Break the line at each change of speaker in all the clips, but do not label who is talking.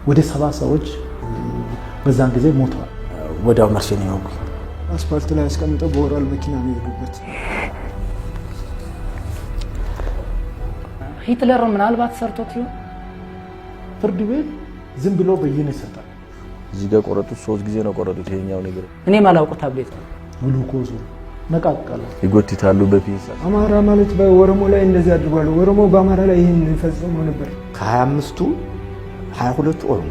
ወደ 70 ሰዎች በዛን ጊዜ ሞተዋል።
ወዲያው መርሼ ነው ያውቁ
አስፋልት ላይ አስቀምጠው በወራል መኪና ነው የሄዱበት።
ሂትለር ምናልባት ሰርቶት ይሆን?
ፍርድ ቤት ዝም ብሎ በየነ ይሰጣል።
እዚህ ጋር ቆረጡት 3 ጊዜ ነው ቆረጡት። ይሄኛው ነገር
እኔ ማላውቀው ታብሌት ነው።
ግሉኮዝ ነቃቀለ
ይጎትታሉ በፒንሳ።
አማራ ማለት በኦሮሞ ላይ እንደዚህ አድርጓል። ኦሮሞ በአማራ ላይ ይሄን ፈጽሞ ነበር።
ከ25ቱ 22 ኦሮሞ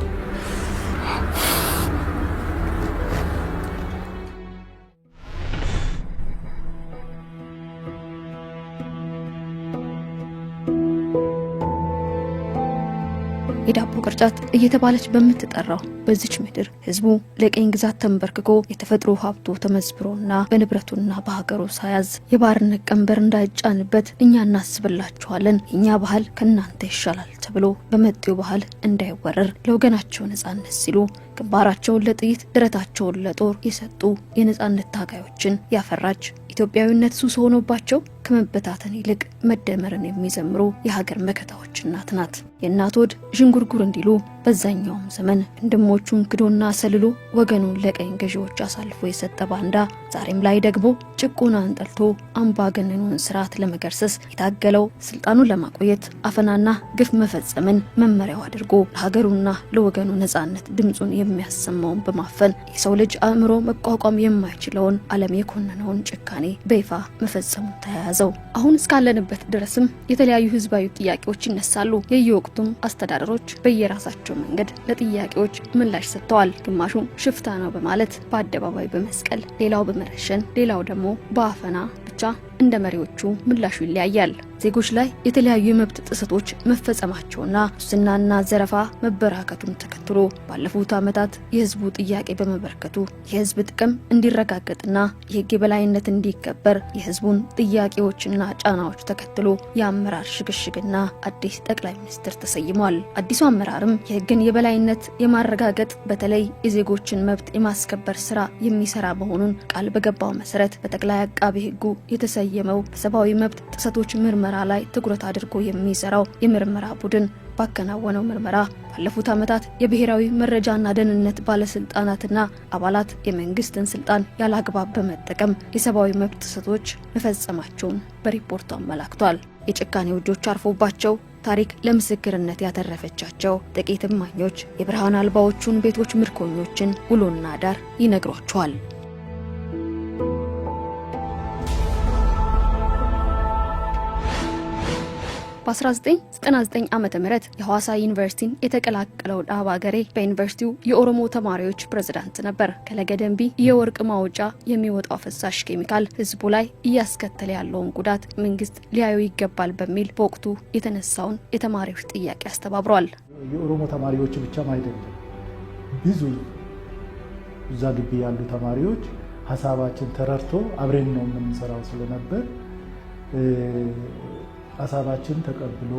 የዳቦ ቅርጫት እየተባለች በምትጠራው በዚች ምድር ህዝቡ ለቀኝ ግዛት ተንበርክኮ የተፈጥሮ ሀብቱ ተመዝብሮና በንብረቱና በሀገሩ ሳያዝ የባርነት ቀንበር እንዳይጫንበት እኛ እናስብላችኋለን፣ እኛ ባህል ከናንተ ይሻላል ተብሎ በመጤው ባህል እንዳይወረር ለወገናቸው ነጻነት ሲሉ ግንባራቸውን ለጥይት ደረታቸውን ለጦር የሰጡ የነጻነት ታጋዮችን ያፈራች ኢትዮጵያዊነት ሱስ ሆኖባቸው ከመበታተን ይልቅ መደመርን የሚዘምሩ የሀገር መከታዎች እናት ናት። የእናት ወድ ዥንጉርጉር እንዲሉ በዛኛውም ዘመን ወንድሞቹን ክዶና ሰልሎ ወገኑን ለቀኝ ገዢዎች አሳልፎ የሰጠ ባንዳ ዛሬም ላይ ደግሞ ጭቆናን ጠልቶ አምባገነኑን ስርዓት ለመገርሰስ የታገለው ስልጣኑን ለማቆየት አፈናና ግፍ መፈጸምን መመሪያው አድርጎ ለሀገሩና ለወገኑ ነጻነት ድምጹን የሚያሰማውን በማፈን የሰው ልጅ አእምሮ መቋቋም የማይችለውን ዓለም የኮነነውን ጭካኔ በይፋ መፈጸሙን ተያያዘው። አሁን እስካለንበት ድረስም የተለያዩ ህዝባዊ ጥያቄዎች ይነሳሉ። የየወቅቱም አስተዳደሮች በየራሳቸው መንገድ ለጥያቄዎች ምላሽ ሰጥተዋል። ግማሹ ሽፍታ ነው በማለት በአደባባይ በመስቀል፣ ሌላው በመረሸን፣ ሌላው ደግሞ በአፈና ብቻ እንደ መሪዎቹ ምላሹ ይለያያል። ዜጎች ላይ የተለያዩ የመብት ጥሰቶች መፈጸማቸውና ሙስናና ዘረፋ መበራከቱን ተከትሎ ባለፉት ዓመታት የህዝቡ ጥያቄ በመበርከቱ የህዝብ ጥቅም እንዲረጋገጥና የህግ የበላይነት እንዲከበር የህዝቡን ጥያቄዎችና ጫናዎች ተከትሎ የአመራር ሽግሽግና አዲስ ጠቅላይ ሚኒስትር ተሰይሟል። አዲሱ አመራርም የህግን የበላይነት የማረጋገጥ በተለይ የዜጎችን መብት የማስከበር ስራ የሚሰራ መሆኑን ቃል በገባው መሰረት በጠቅላይ አቃቤ ህጉ የተሰየመው በሰብአዊ መብት ጥሰቶች ምርመራ ላይ ትኩረት አድርጎ የሚሰራው የምርመራ ቡድን ባከናወነው ምርመራ ባለፉት ዓመታት የብሔራዊ መረጃና ደህንነት ባለስልጣናትና አባላት የመንግስትን ስልጣን ያላግባብ በመጠቀም የሰብአዊ መብት ጥሰቶች መፈጸማቸውን በሪፖርቱ አመላክቷል። የጭካኔ እጆች አርፎባቸው ታሪክ ለምስክርነት ያተረፈቻቸው ጥቂት እማኞች የብርሃን አልባዎቹን ቤቶች ምርኮኞችን ውሎና ዳር ይነግሯቸዋል። በ1999 ዓመተ ምህረት የሐዋሳ ዩኒቨርሲቲን የተቀላቀለው ዳባ ገሬ በዩኒቨርሲቲው የኦሮሞ ተማሪዎች ፕሬዝዳንት ነበር። ከለገደንቢ የወርቅ ማውጫ የሚወጣው ፈሳሽ ኬሚካል ህዝቡ ላይ እያስከተለ ያለውን ጉዳት መንግስት ሊያዩ ይገባል በሚል በወቅቱ የተነሳውን የተማሪዎች ጥያቄ አስተባብሯል።
የኦሮሞ ተማሪዎች ብቻም አይደለም፣ ብዙ እዛ ግቢ ያሉ ተማሪዎች ሐሳባችን ተረርቶ አብረን ነው የምንሰራው ስለነበር ሐሳባችን ተቀብሎ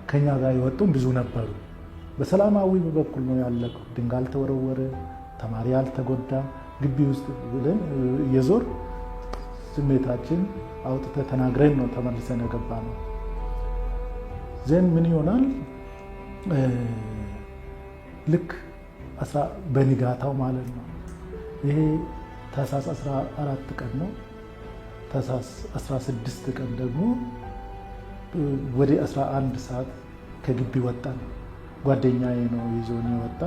ከኛ ጋር የወጡም ብዙ ነበሩ። በሰላማዊ በኩል ነው ያለቀው። ድንጋይ አልተወረወረ፣ ተማሪ አልተጎዳ። ግቢ ውስጥ ብለን እየዞር ስሜታችን አውጥተ ተናግረን ነው ተመልሰን የገባ ነው። ዘን ምን ይሆናል ልክ በንጋታው ማለት ነው። ይሄ ታህሳስ 14 ቀን ነው። ታህሳስ 16 ቀን ደግሞ ወደ 11 ሰዓት ከግቢ ወጣን። ጓደኛዬ ነው ይዞን የወጣ።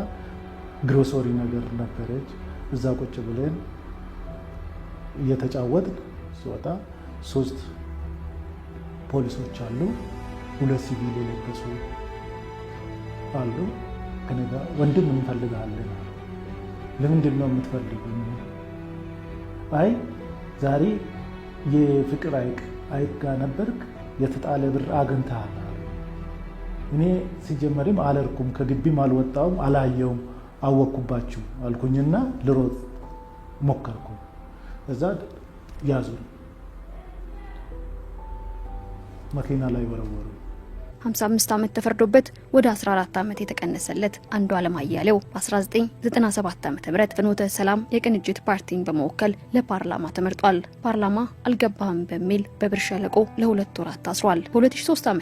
ግሮሰሪ ነገር ነበረች። እዛ ቁጭ ብለን እየተጫወትን ሲወጣ 3 ፖሊሶች አሉ፣ 2 ሲቪል የለበሱ አሉ። ከነጋ ወንድም እንፈልጋለን። ለምንድን ነው የምትፈልጉኝ? አይ ዛሬ የፍቅር አይቅ ጋር ነበርክ፣ የተጣለ ብር አግኝተሃል። እኔ ሲጀመርም አለርኩም፣ ከግቢም አልወጣውም፣ አላየውም፣ አወኩባችሁ አልኩኝና ልሮጥ ሞከርኩ። እዛ ያዙ፣ መኪና ላይ ወረወሩ።
55 ዓመት ተፈርዶበት ወደ 14 ዓመት የተቀነሰለት አንዱዓለም አያሌው በ1997 ዓ.ም ፍኖተ ሰላም የቅንጅት ፓርቲን በመወከል ለፓርላማ ተመርጧል። ፓርላማ አልገባህም በሚል በብር ሸለቆ ለ2 ወራት ታስሯል። በ2003 ዓ.ም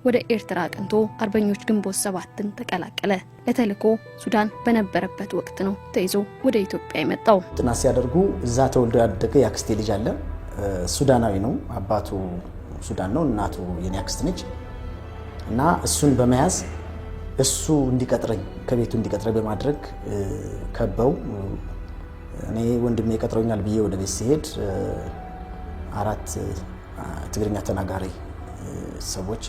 ወደ ኤርትራ አቅንቶ አርበኞች ግንቦት 7ን ተቀላቀለ። ለተልኮ ሱዳን በነበረበት ወቅት ነው ተይዞ ወደ ኢትዮጵያ የመጣው።
ጥናት ሲያደርጉ እዛ ተወልዶ ያደገ ያክስቴ ልጅ አለ። ሱዳናዊ ነው። አባቱ ሱዳን ነው፣ እናቱ የኔ አክስት ነች። እና እሱን በመያዝ እሱ እንዲቀጥረኝ ከቤቱ እንዲቀጥረኝ በማድረግ ከበው እኔ ወንድሜ ቀጥሮኛል ብዬ ወደ ቤት ሲሄድ 4 ትግርኛ ተናጋሪ ሰዎች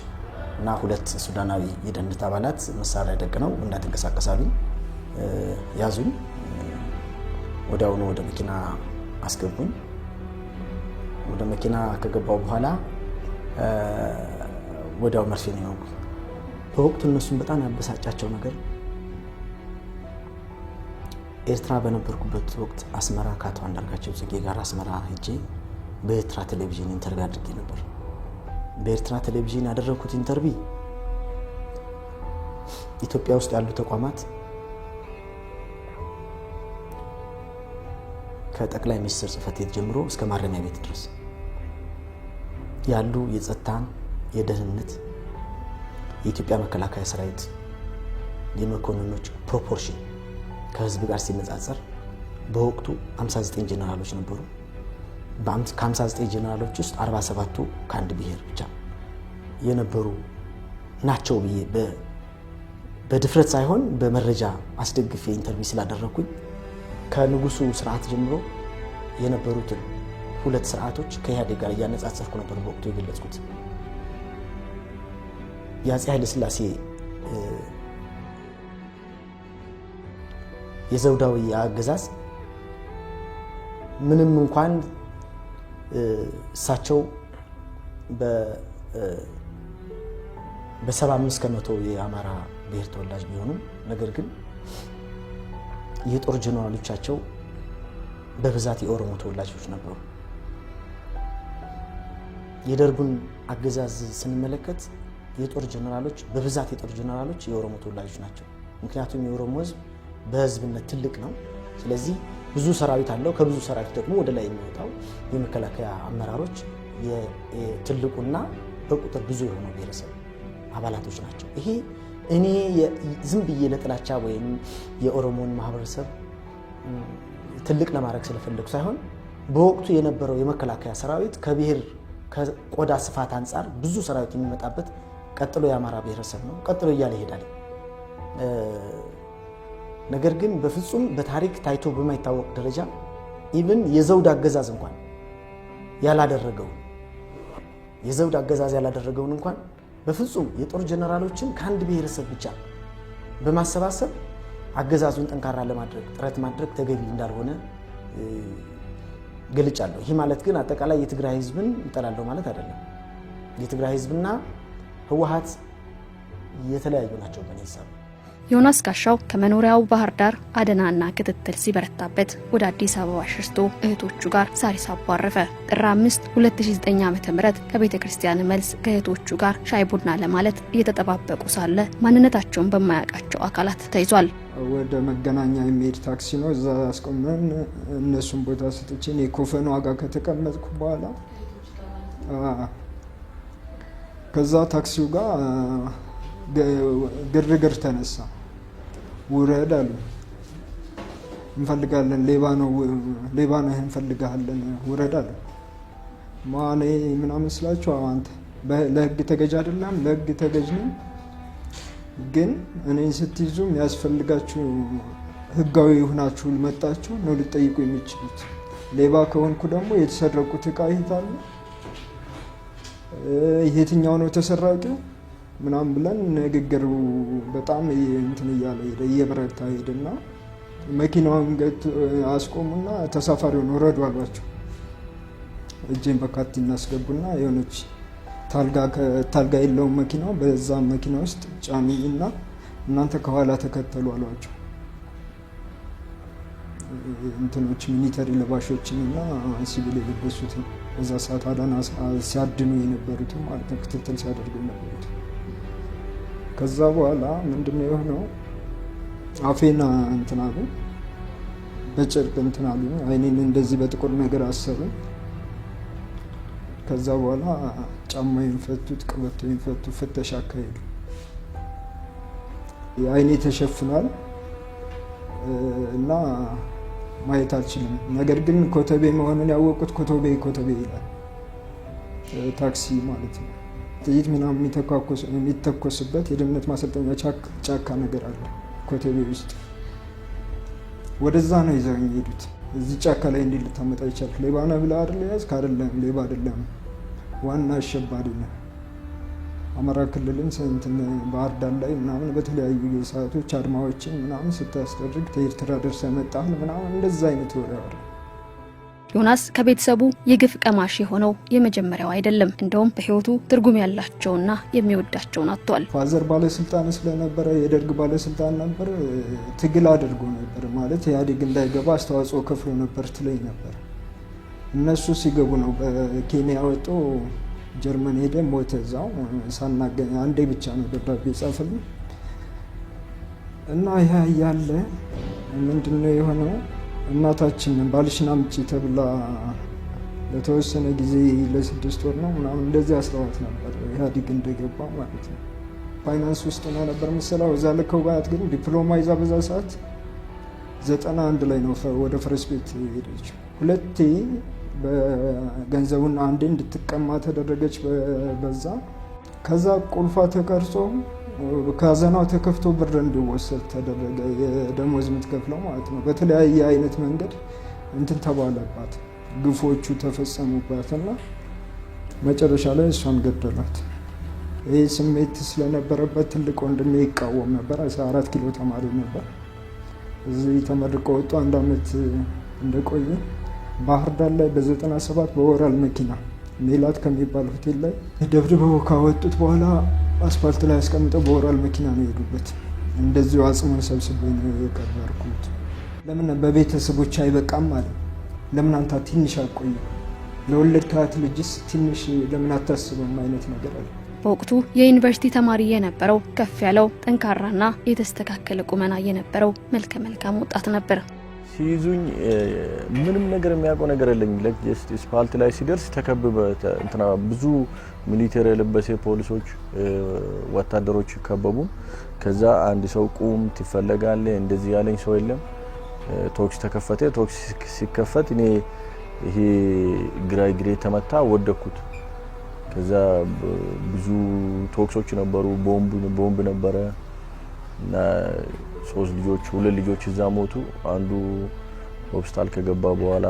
እና 2 ሱዳናዊ የደህንነት አባላት መሳሪያ ደግነው እንዳትንቀሳቀሳሉኝ ያዙኝ። ወዲያውኑ ወደ መኪና አስገቡኝ። ወደ መኪና ከገባው በኋላ ወዲያው መርፌ ነው ያውቁ። በወቅቱ እነሱን በጣም ያበሳጫቸው ነገር ኤርትራ በነበርኩበት ወቅት አስመራ ከአቶ አንዳርጋቸው ጽጌ ጋር አስመራ ሄጄ በኤርትራ ቴሌቪዥን ኢንተርቪው አድርጌ ነበር። በኤርትራ ቴሌቪዥን ያደረኩት ኢንተርቪው ኢትዮጵያ ውስጥ ያሉ ተቋማት ከጠቅላይ ሚኒስትር ጽሕፈት ቤት ጀምሮ እስከ ማረሚያ ቤት ድረስ ያሉ የጸጥታን የደህንነት የኢትዮጵያ መከላከያ ሰራዊት የመኮንኖች ፕሮፖርሽን ከህዝብ ጋር ሲነጻጸር በወቅቱ 59 ጀነራሎች ነበሩ። ከ59 ጀነራሎች ውስጥ 47ቱ ከአንድ ብሔር ብቻ የነበሩ ናቸው ብዬ በድፍረት ሳይሆን በመረጃ አስደግፌ ኢንተርቪው ስላደረኩኝ ከንጉሱ ስርዓት ጀምሮ የነበሩትን 2 ስርዓቶች ከኢህአዴግ ጋር እያነጻጸርኩ ነበር በወቅቱ የገለጽኩት። የአፄ ኃይለ ሥላሴ የዘውዳዊ አገዛዝ ምንም እንኳን እሳቸው በ75% የአማራ ብሔር ተወላጅ ቢሆኑም ነገር ግን የጦር ጀነራሎቻቸው በብዛት የኦሮሞ ተወላጆች ነበሩ። የደርጉን አገዛዝ ስንመለከት የጦር ጀነራሎች በብዛት የጦር ጀነራሎች የኦሮሞ ተወላጆች ናቸው። ምክንያቱም የኦሮሞ ህዝብ በህዝብነት ትልቅ ነው። ስለዚህ ብዙ ሰራዊት አለው። ከብዙ ሰራዊት ደግሞ ወደ ላይ የሚወጣው የመከላከያ አመራሮች የትልቁና በቁጥር ብዙ የሆኑ ብሔረሰብ አባላቶች ናቸው። ይሄ እኔ ዝም ብዬ ለጥላቻ ወይም የኦሮሞን ማህበረሰብ ትልቅ ለማድረግ ስለፈለኩ ሳይሆን በወቅቱ የነበረው የመከላከያ ሰራዊት ከብሔር ከቆዳ ስፋት አንፃር ብዙ ሰራዊት የሚመጣበት ቀጥሎ የአማራ ብሔረሰብ ነው። ቀጥሎ እያለ ይሄዳል። ነገር ግን በፍጹም በታሪክ ታይቶ በማይታወቅ ደረጃ ኢቭን የዘውድ አገዛዝ እንኳን ያላደረገውን እንኳን በፍጹም የጦር ጀነራሎችን ከአንድ ብሔረሰብ ብቻ በማሰባሰብ አገዛዙን ጠንካራ ለማድረግ ጥረት ማድረግ ተገቢ እንዳልሆነ ገልጫለሁ። ይህ ማለት ግን አጠቃላይ የትግራይ ህዝብን እንጠላለሁ ማለት አይደለም። የትግራይ ህዝብና ህወሓት የተለያዩ ናቸው በእኔ ሂሳብ።
ዮናስ ጋሻው ከመኖሪያው ባህር ዳር አደናና ክትትል ሲበረታበት ወደ አዲስ አበባ ሸሽቶ እህቶቹ ጋር ሳሪስ አቦ አረፈ። ጥር 5 2009 ዓ.ም ከቤተ ክርስቲያን መልስ ከእህቶቹ ጋር ሻይ ቡና ለማለት እየተጠባበቁ ሳለ ማንነታቸውን በማያውቃቸው አካላት ተይዟል።
ወደ መገናኛ የሚሄድ ታክሲ ነው። እዛ አስቆመን እነሱን ቦታ ሰጥቼ የኮፈን ዋጋ ከተቀመጥኩ በኋላ ከዛ ታክሲው ጋር ግርግር ተነሳ። ውረድ አሉ። እንፈልጋለን፣ ሌባ ነው እንፈልጋለን፣ ውረድ አሉ። ማኔ ምናምን ስላቸው አንተ ለህግ ተገዥ አይደለም፣ ለህግ ተገዥ ነኝ፣ ግን እኔን ስትይዙ የሚያስፈልጋችሁ ህጋዊ ሆናችሁ ልመጣችሁ ነው ልጠይቁ የሚችሉት። ሌባ ከሆንኩ ደግሞ የተሰረቁት ዕቃ ይታሉ የትኛው ነው ተሰራቂው ምናምን ብለን ንግግሩ በጣም እንትን እያለ ሄደ፣ እየበረታ ሄደና መኪናውን አስቆሙና ተሳፋሪውን ወረዱ አሏቸው። እጄን በካርት እናስገቡና የሆነች ታልጋ የለውም መኪናው፣ በዛ መኪና ውስጥ ጫኑኝና እናንተ ከኋላ ተከተሉ አሏቸው። እንትኖች ሚሊተሪ ለባሾችንና ሲቪል የለበሱትን በዛ ሰዓት አዳና ሲያድኑ የነበሩትን ማለት ክትትል ሲያደርጉ የነበሩት ከዛ በኋላ ምንድነው የሆነው? አፌና እንትን አሉ፣ በጨርቅ እንትን አሉ፣ አይኔን እንደዚህ በጥቁር ነገር አሰሩኝ። ከዛ በኋላ ጫማዬን ፈቱት፣ ቀበቶዬን ፈቱ፣ ፍተሻ አካሄዱ። አይኔ ተሸፍኗል እና ማየት አልችልም። ነገር ግን ኮተቤ መሆኑን ያወቁት ኮተቤ ይላል ታክሲ ማለት ነው። ጥይት ምናምን የሚተኮስበት የደህንነት ማሰልጠኛ ጫካ ነገር አለ ኮተቤ ውስጥ። ወደዛ ነው ይዘውኝ ሄዱት። እዚህ ጫካ ላይ እንዴት ልታመጣ ይቻላል? ሌባ ነህ ብለህ አይደል ያዝክ? አይደለም ሌባ አይደለም፣ ዋና አሸባሪ ነው። አማራ ክልልን ባህር ዳር ላይ ምናምን በተለያዩ ሰዓቶች አድማዎችን ምናምን ስታስደርግ ከኤርትራ ደርሰህ መጣህ ምናምን እንደዛ አይነት ወሬ አወራ።
ዮናስ ከቤተሰቡ የግፍ ቀማሽ የሆነው የመጀመሪያው አይደለም። እንደውም በህይወቱ ትርጉም ያላቸውና የሚወዳቸውን አጥቷል።
ፋዘር ባለስልጣን ስለነበረ የደርግ ባለስልጣን ነበር። ትግል አድርጎ ነበር ማለት ኢህአዴግ እንዳይገባ አስተዋጽኦ ከፍሎ ነበር ትለኝ ነበር። እነሱ ሲገቡ ነው በኬንያ ወጦ ጀርመን ሄደ፣ ሞተ እዛው ሳናገኝ። አንዴ ብቻ ነው ደብዳቤ ጻፈልኝ እና ይሄ ያለ ምንድነው የሆነው? እናታችን ባልሽን አምጪ ተብላ ለተወሰነ ጊዜ ለ6 ወር ነው ምናምን እንደዚህ አስረዋት ነበር ኢህአዴግ እንደገባ ማለት ነው። ፋይናንስ ውስጥ ነው ነበር መሰላው። እዛ ልከው ባያት ግን ዲፕሎማ ይዛ በዛ ሰዓት 91 ላይ ነው ወደ ፈረስ ቤት ሄደች። ሁለቴ በገንዘቡን አንዴ እንድትቀማ ተደረገች በዛ። ከዛ ቁልፏ ተቀርጾ ካዘናው ተከፍቶ ብር እንዲወሰድ ተደረገ። የደሞዝ የምትከፍለው ማለት ነው። በተለያየ አይነት መንገድ እንትን ተባለባት፣ ግፎቹ ተፈጸሙባትና መጨረሻ ላይ እሷን ገደላት። ይህ ስሜት ስለነበረበት ትልቅ ወንድሜ ይቃወም ነበር። 4 ኪሎ ተማሪ ነበር። እዚህ ተመርቆ ወጡ። 1 ዓመት እንደቆየ ባህር ዳር ላይ በ97 በወራል መኪና ሜላት ከሚባል ሆቴል ላይ ደብድበው ካወጡት በኋላ አስፋልት ላይ አስቀምጠው በወራል መኪና ነው የሄዱበት። እንደዚሁ አጽሙን ሰብስቤ ነው የቀበርኩት። ለምን በቤተሰቦች አይበቃም ማለት? ለምን አንተ ትንሽ አቆይ? ለወለድካት ልጅስ ትንሽ ለምን አታስብም አይነት ነገር አለ።
በወቅቱ የዩኒቨርሲቲ ተማሪ የነበረው ከፍ ያለው ጠንካራና የተስተካከለ ቁመና የነበረው መልከ መልካም ወጣት ነበር።
ሲይዙኝ ምንም ነገር የሚያውቀው ነገር የለኝ። ለጀስት ስፓልት ላይ ሲደርስ ተከብበ እንትና ብዙ ሚሊተሪ የለበሰ ፖሊሶች ወታደሮች ከበቡ። ከዛ አንድ ሰው ቁም ትፈልጋለህ እንደዚህ ያለኝ ሰው የለም። ቶክስ ተከፈተ። ቶክስ ሲከፈት እኔ ይሄ ግሬ ተመታ፣ ወደኩት። ከዛ ብዙ ቶክሶች ነበሩ፣ ቦምብ ነበረ እና 3 ልጆች 2 ልጆች እዛ ሞቱ። አንዱ ሆስፒታል ከገባ በኋላ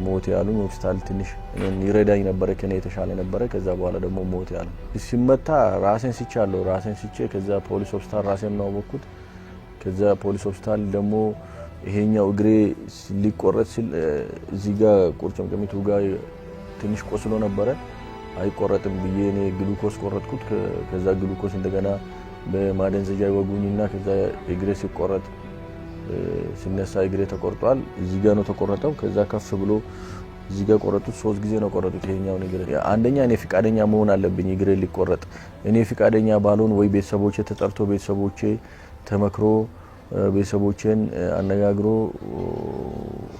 ሞት ያሉኝ። ሆስፒታል ትንሽ እኔን ይረዳኝ ነበር፣ ከኔ የተሻለ ነበር። ከዛ በኋላ ደግሞ ሞት ያሉ። ሲመታ ራሴን ሲቻለሁ። ራሴን ሲቼ ከዛ ፖሊስ ሆስፒታል ራሴን ነው ወኩት። ከዛ ፖሊስ ሆስፒታል ደግሞ ይሄኛው እግሬ ሊቆረጥ ሲል እዚህ ጋር ቁርጭምጭሚቱ ጋር ትንሽ ቆስሎ ነበረ። አይቆረጥም ብዬ እኔ ግሉኮስ ቆረጥኩት። ከዛ ግሉኮስ እንደገና በማደንዘጃ ይወጉኝና ከዛ እግሬ ሲቆረጥ ሲነሳ እግሬ ተቆርጧል። እዚህ ጋር ነው ተቆረጠው። ከዛ ከፍ ብሎ እዚህ ጋር ቆረጡት። 3 ጊዜ ነው ቆረጡት ይሄኛው እግሬ። አንደኛ እኔ ፍቃደኛ መሆን አለብኝ እግሬ ሊቆረጥ። እኔ ፍቃደኛ ባልሆን ወይ ቤተሰቦቼ ተጠርቶ ቤተሰቦቼ ተመክሮ ቤተሰቦቼን አነጋግሮ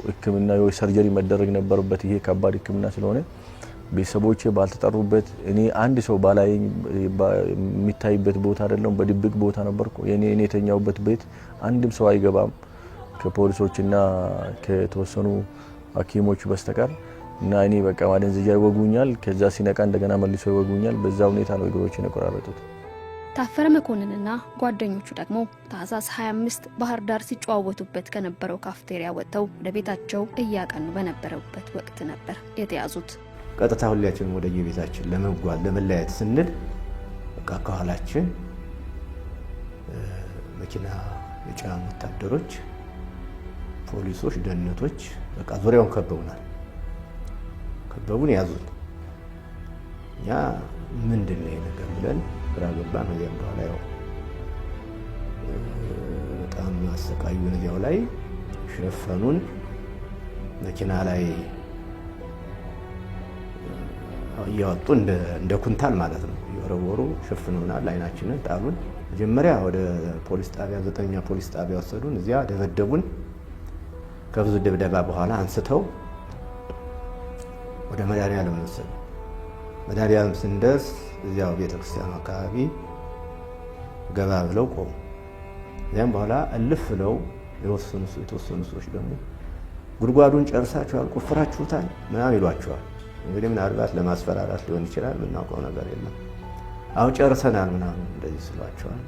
ሕክምና ወይ ሰርጀሪ መደረግ ነበርበት። ይሄ ከባድ ሕክምና ስለሆነ ቤተሰቦቼ ባልተጠሩበት እኔ አንድ ሰው ባላይ የሚታይበት ቦታ አይደለም፣ በድብቅ ቦታ ነበርኩ። እኔ የተኛውበት ቤት አንድም ሰው አይገባም ከፖሊሶችና ከተወሰኑ ሐኪሞች በስተቀር እና እኔ በቃ ማደንዘጃ ይወጉኛል። ከዛ ሲነቃ እንደገና መልሶ ይወጉኛል። በዛ ሁኔታ ነው እግሮችን የቆራረጡት።
ታፈረ መኮንንና ጓደኞቹ ደግሞ ታህሳስ 25 ባህር ዳር ሲጨዋወቱበት ከነበረው ካፍቴሪያ ወጥተው ወደ ቤታቸው እያቀኑ በነበረበት ወቅት ነበር የተያዙት።
ቀጥታ ሁላችንም ወደ የቤታችን ለመጓዝ ለመለያየት ስንል በቃ ከኋላችን መኪና የጫኑ ወታደሮች፣ ፖሊሶች፣ ደህንነቶች በቃ ዙሪያውን ከበውናል። ከበቡን ያዙን። እኛ ምንድነው ነገር ብለን ግራ ገባን። ወዲያም በኋላ ያው በጣም አሰቃዩን። እዚያው ላይ ሸፈኑን። መኪና ላይ እያወጡ እንደ ኩንታል ማለት ነው እየወረወሩ ሸፍኑናል። አይናችንን ጣሉን። መጀመሪያ ወደ ፖሊስ ጣቢያ 9ኛ ፖሊስ ጣቢያ ወሰዱን። እዚያ ደበደቡን። ከብዙ ድብደባ በኋላ አንስተው ወደ መድኃኔዓለም ወሰዱ። መድኃኔዓለም ስንደርስ እዚያው ቤተክርስቲያኑ አካባቢ ገባ ብለው ቆሙ። እዚያም በኋላ እልፍ ብለው የተወሰኑ ሰዎች ደግሞ ጉድጓዱን ጨርሳችኋል፣ ቆፍራችሁታል ምናምን ይሏቸዋል። እንግዲህ ምናልባት ለማስፈራራት ሊሆን ይችላል፣ የምናውቀው ነገር የለም። አሁን ጨርሰናል ምናምን እንደዚህ ስሏቸዋል።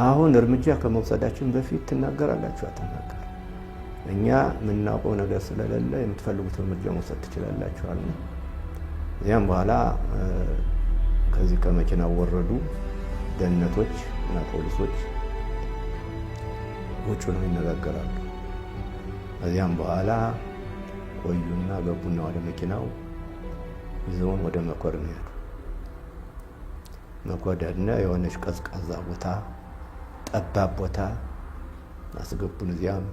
አሁን እርምጃ ከመውሰዳችን በፊት ትናገራላችሁ አትናገር፣ እኛ የምናውቀው ነገር ስለሌለ የምትፈልጉት እርምጃ መውሰድ ትችላላችኋል። እዚያም በኋላ ከዚህ ከመኪናው ወረዱ ደህንነቶች እና ፖሊሶች ውጭ ነው ይነጋገራሉ። ከዚያም በኋላ ቆዩና ገቡና ወደ መኪናው ይዘውን ወደ መኮድ ነው ሄዱ። መኮድ የሆነች ቀዝቃዛ ቦታ ጠባብ ቦታ አስገቡን። እዚያም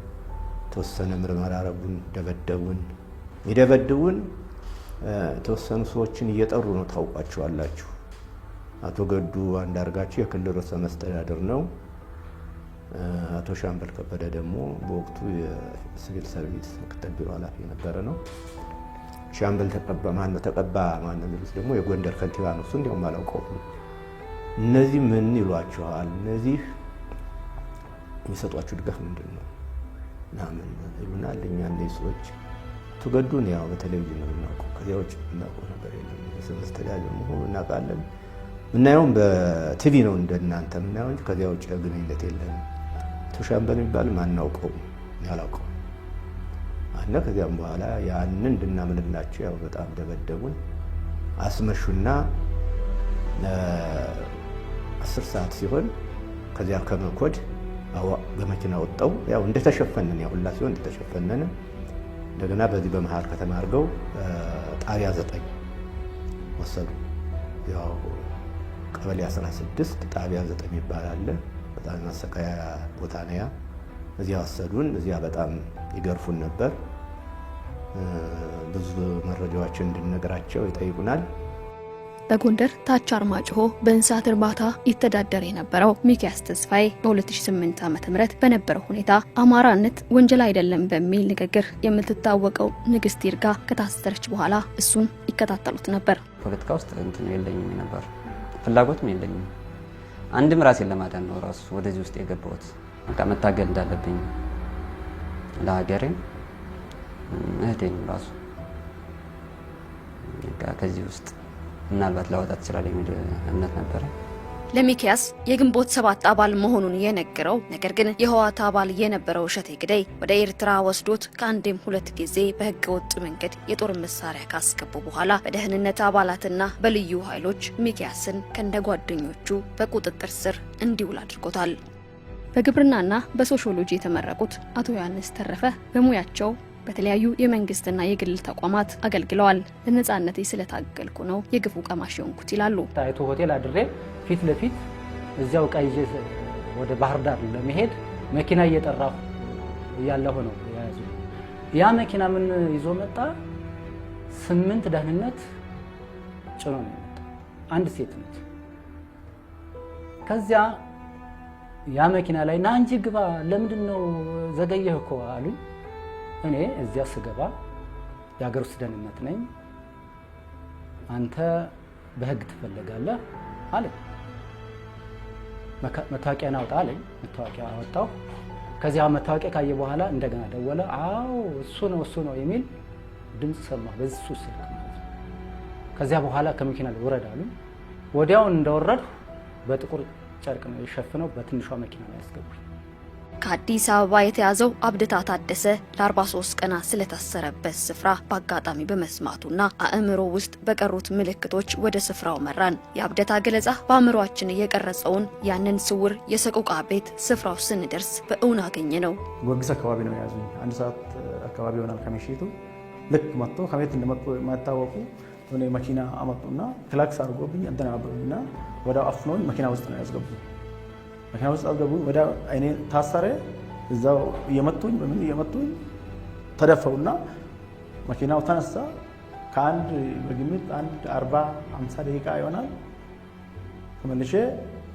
ተወሰነ ምርመራ አረጉን፣ ደበደቡን። ይደበድቡን ተወሰኑ ሰዎችን እየጠሩ ነው። ታውቋቸዋላችሁ። አቶ ገዱ አንዳርጋቸው የክልል ርዕሰ መስተዳድር ነው። አቶ ሻምበል ከበደ ደግሞ በወቅቱ የሲቪል ሰርቪስ ምክትል ቢሮ ኃላፊ የነበረ ነው። ሻምበል ተቀባ ማነው ልብስ ደግሞ የጎንደር ከንቲባ ነው። እሱ እንዲያውም አላውቀውም። እነዚህ ምን ይሏቸዋል? እነዚህ የሚሰጧችሁ ድጋፍ ምንድን ነው ምናምን ይሉናል። እኛ እነዚህ ሰዎች አቶ ገዱን ያው በቴሌቪዥን ነው የምናውቀው፣ ከዚያ ውጭ የምናውቀው ነገር የለም። ርዕሰ መስተዳድር መሆኑ እናውቃለን። ምናየውም በቲቪ ነው እንደናንተ ምናየው እንጂ ከዚያ ውጭ ግንኙነት የለም። አቶ ሻምበል የሚባል ማናውቀው ያላውቀው አለ። ከዚያም በኋላ ያንን እንድናምንላቸው ያው በጣም ደበደቡን፣ አስመሹና 10 ሰዓት ሲሆን ከዚያ ከመኮድ በመኪና ወጣው። ያው እንደተሸፈነን ያው ሁላ ሲሆን እንደተሸፈነን እንደገና በዚህ በመሃል ከተማ አድርገው ጣቢያ 9 ወሰዱ። ያው ቀበሌ 16 ጣቢያ 9 ይባላል። በጣም ማሰቃያ ቦታ ነው ያ። እዚያ ወሰዱን። እዚያ በጣም ይገርፉን ነበር። ብዙ መረጃዎችን እንድንነግራቸው ይጠይቁናል።
በጎንደር ታች አርማጭሆ በእንስሳት እርባታ ይተዳደር የነበረው ሚኪያስ ተስፋዬ በ2008 ዓ.ም በነበረው ሁኔታ አማራነት ወንጀል አይደለም በሚል ንግግር የምትታወቀው ንግስት ይርጋ ከታሰረች በኋላ እሱን ይከታተሉት ነበር።
ፖለቲካ ውስጥ እንትን የለኝም ነበር፣ ፍላጎትም የለኝም። አንድም ራሴን ለማዳን ነው ራሱ ወደዚህ ውስጥ የገባሁት። በቃ መታገል እንዳለብኝ ለሀገሬም እህቴንም ራሱ ከዚህ ውስጥ ምናልባት ላወጣት ይችላል የሚል እምነት ነበረ።
ለሚኪያስ የግንቦት 7 አባል መሆኑን የነገረው ነገር ግን የህወሓት አባል የነበረው እሸቴ ግደይ ወደ ኤርትራ ወስዶት ከአንዴም 2 ጊዜ በህገ ወጥ መንገድ የጦር መሳሪያ ካስገቡ በኋላ በደህንነት አባላትና በልዩ ኃይሎች ሚኪያስን ከነጓደኞቹ በቁጥጥር ስር እንዲውል አድርጎታል። በግብርናና በሶሺዮሎጂ የተመረቁት አቶ ዮሐንስ ተረፈ በሙያቸው በተለያዩ የመንግስትና የግል ተቋማት አገልግለዋል። ለነጻነቴ ስለታገልኩ ነው የግፉ ቀማሽ የሆንኩት ይላሉ።
ታይቶ ሆቴል አድሬ ፊት ለፊት እዚያው ቃይጄ ወደ ባህር ዳር ለመሄድ መኪና እየጠራሁ ያለው ነው ያዙ። ያ መኪና ምን ይዞ መጣ? 8 ደህንነት ጭኖ ነው የመጣው። አንድ ሴት ነች። ከዚያ ያ መኪና ላይ ና እንጂ ግባ፣ ለምንድነው ዘገየህ እኮ አሉኝ። እኔ እዚያ ስገባ የሀገር ውስጥ ደህንነት ነኝ፣ አንተ በህግ ትፈለጋለህ አለ። መታወቂያን አውጣ አለኝ። መታወቂያ አወጣው። ከዚያ መታወቂያ ካየ በኋላ እንደገና ደወለ። አዎ እሱ ነው የሚል ድምጽ ሰማሁ በዚህ ስልክ ማለት ነው። ከዚያ በኋላ ከመኪና ላይ ወረድ አሉኝ። ወዲያው እንደወረድኩ በጥቁር ጨርቅ ነው የሸፈነው፣ በትንሿ መኪና ላይ ያስገቡኝ።
ከአዲስ አበባ የተያዘው አብደታ ታደሰ ለ43 ቀናት ስለታሰረበት ስፍራ በአጋጣሚ በመስማቱና አእምሮ ውስጥ በቀሩት ምልክቶች ወደ ስፍራው መራን። የአብደታ ገለጻ በአእምሮአችን የቀረጸውን ያንን ስውር የሰቆቃ ቤት ስፍራው ስንደርስ በእውን አገኘ ነው።
ጎርጊስ አካባቢ ነው የያዙኝ። 1 ሰዓት አካባቢ ይሆናል ከምሽቱ። ልክ መጥቶ ከቤት እንደመጡ የማይታወቁ ሆነ መኪና አመጡና ክላክስ አድርጎብኝ እንትን አብሮኝና ወደ አፍኖኝ መኪና ውስጥ ነው ያስገቡኝ። መኪና ውስጥ አስገቡኝ። ወደ አይኔ ታሰረ። እዛው እየመቱኝ በምን እየመቱኝ ተደፈውና መኪናው ተነሳ። ከአንድ በግምት 40-50 ደቂቃ ይሆናል። ተመልሼ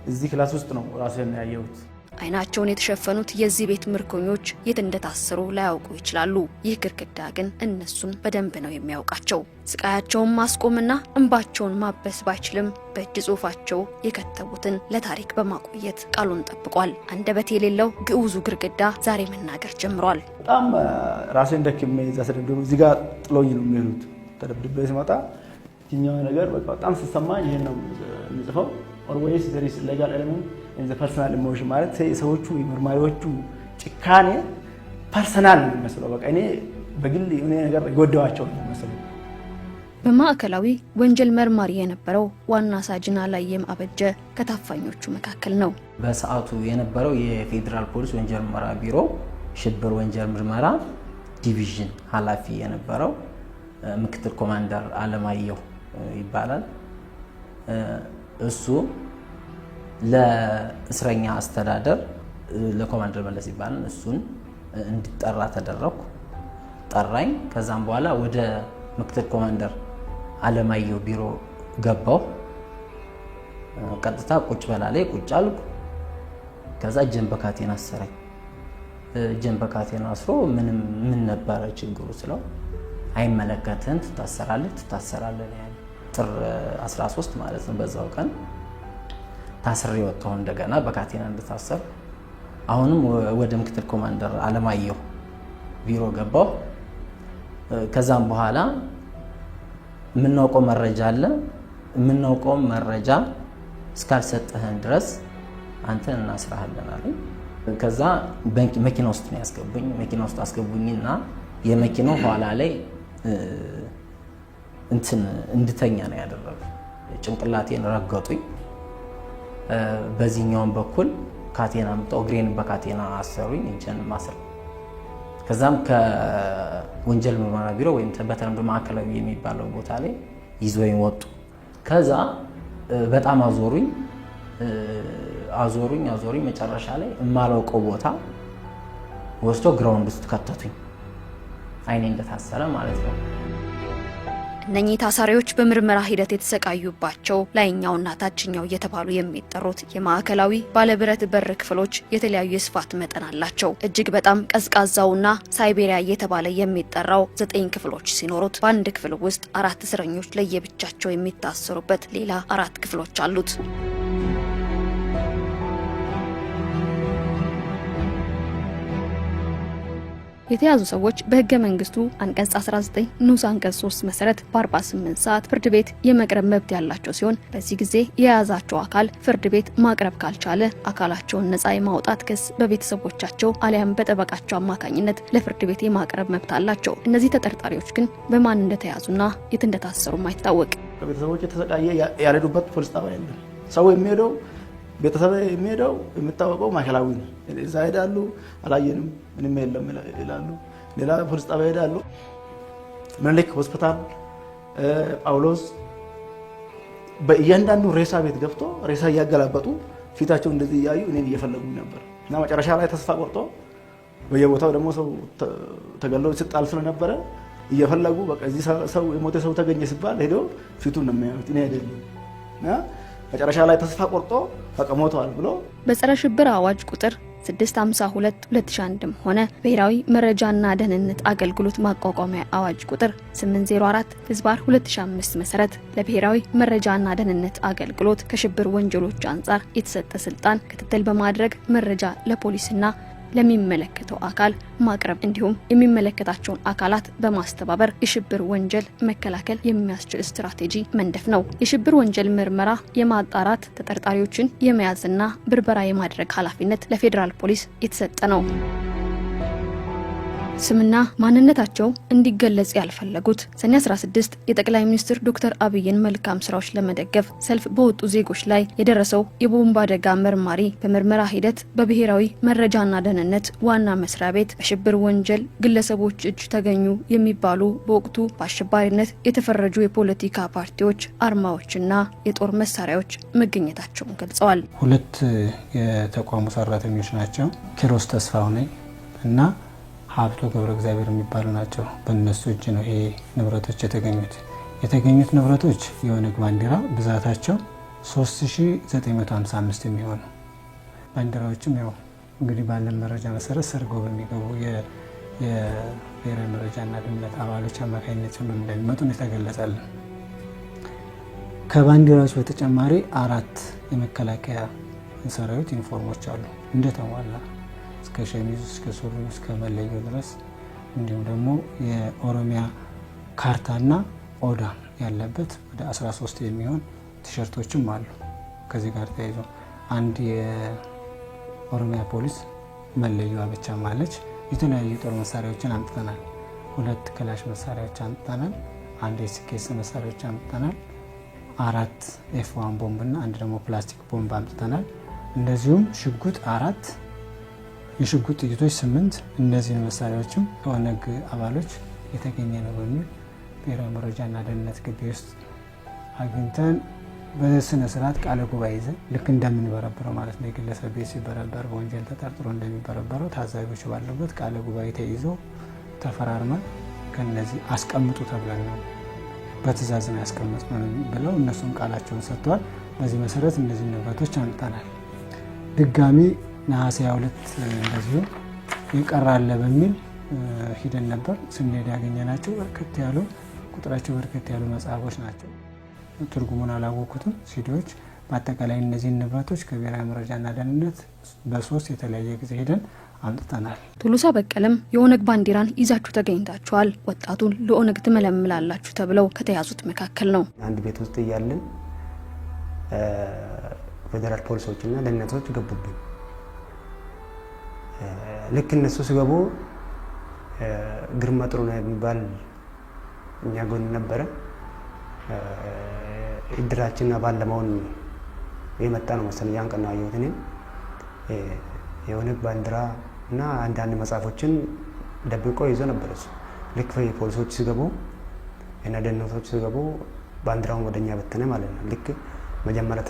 እዚህ ክላስ ውስጥ ነው ራሴን ያየሁት።
አይናቸውን የተሸፈኑት የዚህ ቤት ምርኮኞች የት እንደታሰሩ ላያውቁ ይችላሉ። ይህ ግድግዳ ግን እነሱን በደንብ ነው የሚያውቃቸው። ስቃያቸውን ማስቆምና እንባቸውን ማበስ ባይችልም በእጅ ጽሑፋቸው የከተቡትን ለታሪክ በማቆየት ቃሉን ጠብቋል። አንደበት የሌለው ግዑዙ ግድግዳ ዛሬ መናገር ጀምሯል።
በጣም ራሴን ደክሜ እዛ ተደብድበው እዚህ ጋር ጥሎኝ ነው የሚሄዱት። ተደብድቤ ሲመጣ የትኛው ነገር በጣም ሲሰማኝ ይሄን ነው የምጽፈው። ኦልዌይስ ዘር ኢዝ ሌጋል ኤሌመንት ኢን ዘ ፐርሰናል ኢሞሽን ማለት ሰዎቹ የመርማሪዎቹ ጭካኔ ፐርሰናል ነው የሚመስለው። በቃ እኔ በግል የሆነ ነገር የጎዳዋቸው ነው የሚመስለው።
በማዕከላዊ ወንጀል መርማሪ የነበረው ዋና ሳጅን አላየም አበጀ ከታፋኞቹ መካከል ነው።
በሰዓቱ የነበረው የፌዴራል ፖሊስ ወንጀል ምርመራ ቢሮ ሽብር ወንጀል ምርመራ ዲቪዥን ኃላፊ የነበረው ምክትል ኮማንደር አለማየሁ ይባላል። እሱ ለእስረኛ አስተዳደር ለኮማንደር መለስ ይባላል እሱን እንዲጠራ ተደረኩ። ጠራኝ። ከዛም በኋላ ወደ ምክትል ኮማንደር አለማየሁ ቢሮ ገባሁ። ቀጥታ ቁጭ በላለይ ቁጭ አልኩ። ከዛ እጄን በካቴና አሰረኝ። እጄን በካቴና አስሮ ምን ነበረ ችግሩ ስለው አይመለከትህም ትታሰራለህ ያለ ጥር 13 ማለት ነው። በዛው ቀን ታስሬ ወጣሁ። እንደገና በካቴና እንድታሰር አሁንም ወደ ምክትል ኮማንደር አለማየሁ ቢሮ ገባሁ። ከዛም በኋላ የምናውቀው መረጃ አለ። የምናውቀው መረጃ እስካልሰጠህን ድረስ አንተን እናስራሃለን አለኝ። ከዛ መኪና ውስጥ ነው ያስገቡኝ። መኪና ውስጥ አስገቡኝና የመኪናው ኋላ ላይ እንድተኛ ነው ያደረጉ። ጭንቅላቴን ረገጡኝ። በዚህኛውን በኩል ካቴና አምጣው እግሬን በካቴና አሰሩኝ። እጄን ማሰር። ከዛም ከወንጀል ምርመራ ቢሮ ወይም በተለምዶ ማዕከላዊ የሚባለው ቦታ ላይ ይዘውኝ ወጡ። ከዛ በጣም አዞሩኝ። መጨረሻ ላይ የማላውቀው ቦታ ወስዶ ግራውንድ ውስጥ ከተቱኝ። አይኔ እንደታሰረ ማለት ነው።
እነኚህ ታሳሪዎች በምርመራ ሂደት የተሰቃዩባቸው ላይኛውና ታችኛው እየተባሉ የሚጠሩት የማዕከላዊ ባለብረት በር ክፍሎች የተለያዩ የስፋት መጠን አላቸው። እጅግ በጣም ቀዝቃዛውና ሳይቤሪያ እየተባለ የሚጠራው 9 ክፍሎች ሲኖሩት በአንድ ክፍል ውስጥ 4 እስረኞች ለየብቻቸው የሚታሰሩበት ሌላ 4 ክፍሎች አሉት። የተያዙ ሰዎች በህገ መንግስቱ አንቀጽ 19 ንዑስ አንቀጽ 3 መሰረት በ48 ሰዓት ፍርድ ቤት የመቅረብ መብት ያላቸው ሲሆን በዚህ ጊዜ የያዛቸው አካል ፍርድ ቤት ማቅረብ ካልቻለ አካላቸውን ነፃ የማውጣት ክስ በቤተሰቦቻቸው አሊያም በጠበቃቸው አማካኝነት ለፍርድ ቤት የማቅረብ መብት አላቸው። እነዚህ ተጠርጣሪዎች ግን በማን እንደተያዙና የት እንደታሰሩም አይታወቅ።
ቤተሰቦች የተሰቃየ ያለዱበት ፖሊስ ጣቢያ የለም። ሰው የሚሄደው ቤተሰብ የሚሄደው የሚታወቀው ማዕከላዊ ነው። እዛ ሄዳሉ፣ አላየንም ምንም የለም ይላሉ። ሌላ ፖሊስ ጣቢያ ሄዳሉ። ምኒልክ ሆስፒታል፣ ጳውሎስ በእያንዳንዱ ሬሳ ቤት ገብቶ ሬሳ እያገላበጡ ፊታቸው እንደዚህ እያዩ እኔን እየፈለጉ ነበር እና መጨረሻ ላይ ተስፋ ቆርጦ በየቦታው ደግሞ ሰው ተገለው ሲጣል ስለነበረ እየፈለጉ በቃ እዚህ ሰው የሞተ ሰው ተገኘ ሲባል ሄዶ ፊቱን ነው የሚያዩት። እኔ አይደለም እና መጨረሻ ላይ ተስፋ ቆርጦ በቃ ሞተዋል ብሎ
በጸረ ሽብር አዋጅ ቁጥር 652/2001ም ሆነ ብሔራዊ መረጃና ደህንነት አገልግሎት ማቋቋሚያ አዋጅ ቁጥር 804/2005 መሰረት ለብሔራዊ መረጃና ደህንነት አገልግሎት ከሽብር ወንጀሎች አንጻር የተሰጠ ስልጣን ክትትል በማድረግ መረጃ ለፖሊስና ለሚመለከተው አካል ማቅረብ እንዲሁም የሚመለከታቸውን አካላት በማስተባበር የሽብር ወንጀል መከላከል የሚያስችል ስትራቴጂ መንደፍ ነው። የሽብር ወንጀል ምርመራ የማጣራት ተጠርጣሪዎችን የመያዝና ብርበራ የማድረግ ኃላፊነት ለፌዴራል ፖሊስ የተሰጠ ነው። ስምና ማንነታቸው እንዲገለጽ ያልፈለጉት ሰኔ 16 የጠቅላይ ሚኒስትር ዶክተር አብይን መልካም ስራዎች ለመደገፍ ሰልፍ በወጡ ዜጎች ላይ የደረሰው የቦምብ አደጋ መርማሪ በምርመራ ሂደት በብሔራዊ መረጃና ደህንነት ዋና መስሪያ ቤት በሽብር ወንጀል ግለሰቦች እጅ ተገኙ የሚባሉ በወቅቱ በአሸባሪነት የተፈረጁ የፖለቲካ ፓርቲዎች አርማዎችና የጦር መሳሪያዎች መገኘታቸውን ገልጸዋል።
2 የተቋሙ ሰራተኞች ናቸው። ኪሮስ ተስፋሁን እና ሀብቶ ገብረ እግዚአብሔር የሚባሉ ናቸው። በእነሱ እጅ ነው ይሄ ንብረቶች የተገኙት። ንብረቶች የኦነግ ባንዲራ ብዛታቸው 3955 የሚሆኑ ባንዲራዎችም ያው እንግዲህ ባለን መረጃ መሰረት ሰርገው በሚገቡ የብሔራዊ መረጃና ደህንነት አባሎች አማካኝነት እንደሚመጡ የተገለጸልን። ከባንዲራዎች በተጨማሪ 4 የመከላከያ ሰራዊት ዩኒፎርሞች አሉ እንደተሟላ እስከ ሸሚዝ እስከ ሱሪ እስከ መለዮ ድረስ። እንዲሁም ደግሞ የኦሮሚያ ካርታና ኦዳ ያለበት ወደ 13 የሚሆን ቲሸርቶችም አሉ። ከዚህ ጋር ተያይዞ አንድ የኦሮሚያ ፖሊስ መለዮዋ ብቻ ማለች። የተለያዩ ጦር መሳሪያዎችን አምጥተናል። 2 ክላሽ መሳሪያዎች አምጥተናል። 1 ኤስኬስ መሳሪያዎች አምጥተናል። 4 F1 ቦምብና 1 ደግሞ ፕላስቲክ ቦምብ አምጥተናል። እንደዚሁም ሽጉጥ 4፣ የሽጉጥ ጥይቶች 8። እነዚህን መሳሪያዎችም ከኦነግ አባሎች የተገኘ ነው በሚል ብሔራዊ መረጃና ደህንነት ግቢ ውስጥ አግኝተን በስነ ስርዓት ቃለ ጉባኤ ይዘን ልክ እንደምንበረበረው ማለት ነው። የግለሰብ ቤት ሲበረበር በወንጀል ተጠርጥሮ እንደሚበረበረው ታዛቢዎች ባለበት ቃለ ጉባኤ ተይዞ ተፈራርመን ከነዚህ አስቀምጡ ተብለን ነው በትእዛዝ ነው ያስቀመጥነው ብለው እነሱም ቃላቸውን ሰጥተዋል። በዚህ መሰረት እነዚህ ንብረቶች አምጥተናል። ድጋሚ ነሐሴ 22 እንደዚሁ ይቀራል በሚል ሂደን ነበር። ስንሄድ ያገኘናቸው በርከት ያሉ ቁጥራቸው በርከት ያሉ መጽሐፎች ናቸው። ትርጉሙን አላወኩትም ሲዲዎች። በአጠቃላይ እነዚህን ንብረቶች ከብሔራዊ መረጃና ደህንነት በ3 የተለያየ ጊዜ ሄደን አምጥተናል።
ቱሉሳ በቀለም የኦነግ ባንዲራን ይዛችሁ ተገኝታችኋል፣ ወጣቱን ለኦነግ ትመለምላላችሁ ተብለው ከተያዙት መካከል ነው።
አንድ ቤት ውስጥ እያለን ፌዴራል ፖሊሶችና ደህንነቶች ገቡብን። ልክ እነሱ ሲገቡ ግርማ ጥሩነህ የሚባል እኛ ጎን ነበረ። እድራችን አባል ለመሆን የመጣ ነው መሰለኝ። ያን ቀን ነው ያየሁት እኔ የኦነግ ባንዲራ እና አንዳንድ መጽሐፎችን ደብቆ ይዞ ነበር እሱ። ልክ ፖሊሶች ሲገቡ እና ደህንነቶች ሲገቡ ባንዲራውን ወደኛ በተነ ማለት ነው። ልክ መጀመሪያ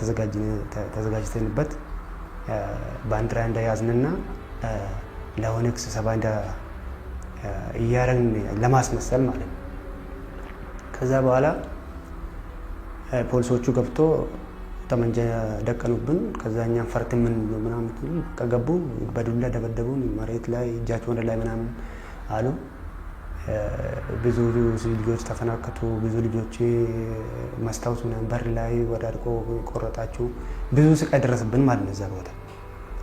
ተዘጋጅተንበት ባንዲራ እንደያዝንና ለኦነግ ስብሰባ እያረግን ለማስመሰል ማለት ነው። ከዛ በኋላ ፖሊሶቹ ገብቶ ጠመንጃ ደቀኑብን። ከዛ እኛም ፈርት ምን ምናምን ከገቡ በዱላ ደበደቡን። መሬት ላይ እጃቸው ወደ ላይ ምናምን አሉ። ብዙ ልጆች ተፈናከቱ። ብዙ ልጆች መስታወት ምናምን በር ላይ ወዳድቆ ቆረጣችሁ። ብዙ ስቃይ ደረሰብን ማለት ነው እዛ ቦታ።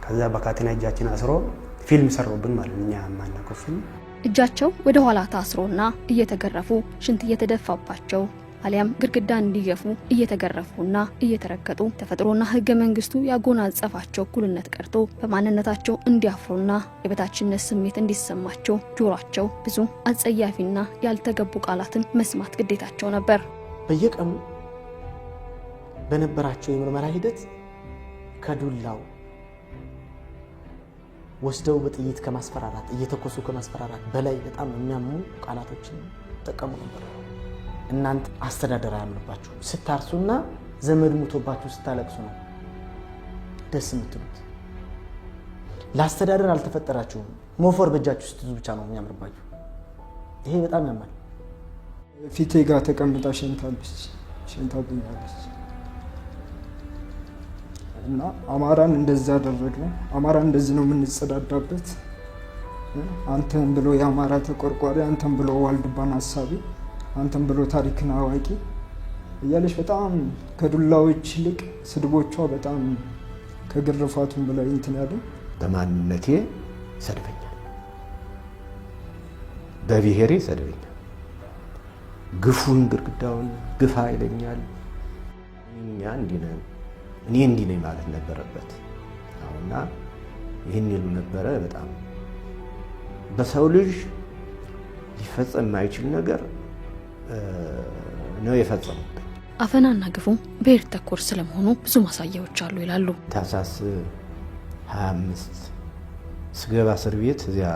ከዛ በካቴና እጃችን አስሮ ፊልም ሰሩብን ማለት እኛ ማናውቀው ፊልም።
እጃቸው ወደ ኋላ ታስሮና እየተገረፉ ሽንት እየተደፋባቸው አሊያም ግድግዳ እንዲገፉ እየተገረፉና እየተረገጡ ተፈጥሮና ሕገ መንግስቱ ያጎናጸፋቸው እኩልነት ቀርቶ በማንነታቸው እንዲያፍሩና የበታችነት ስሜት እንዲሰማቸው ጆሯቸው ብዙ አጸያፊና ያልተገቡ ቃላትን መስማት ግዴታቸው ነበር።
በየቀኑ በነበራቸው የምርመራ ሂደት ከዱላው ወስደው በጥይት ከማስፈራራት እየተኮሱ ከማስፈራራት በላይ በጣም የሚያሙ ቃላቶችን ተጠቀሙ ነበር። እናንተ አስተዳደር ያምርባችሁ ስታርሱና ዘመድ ሙቶባችሁ ስታለቅሱ ነው ደስ የምትሉት። ለአስተዳደር አልተፈጠራችሁም። ሞፈር በእጃችሁ ስትይዙ ብቻ ነው የሚያምርባችሁ። ይሄ በጣም ያማል።
ፊቴ ጋር ተቀምጣ ሸንታብኛለች እና አማራን እንደዛ አደረግነው። አማራ እንደዚህ ነው የምንጸዳዳበት። አንተን ብሎ የአማራ ተቆርቋሪ፣ አንተን ብሎ ዋልድባን ሀሳቢ፣ አንተን ብሎ ታሪክን አዋቂ እያለች በጣም ከዱላዎች ይልቅ ስድቦቿ በጣም ከግርፋቱም በላይ እንትን ያለ።
በማንነቴ ሰድበኛል፣ በብሔሬ ሰድበኛል፣ ግፉን ግድግዳውን ግፋ ይለኛል። እኛ እንዲህ ነን እኔ እንዲህ ነኝ ማለት ነበረበት። አሁንና ይህን ይሉ ነበረ። በጣም በሰው ልጅ ሊፈጸም የማይችል ነገር ነው የፈጸሙት።
አፈናና ግፉ ብሔር ተኮር ስለመሆኑ ብዙ ማሳያዎች አሉ ይላሉ።
ታህሳስ 25 ስገባ እስር ቤት እዚያ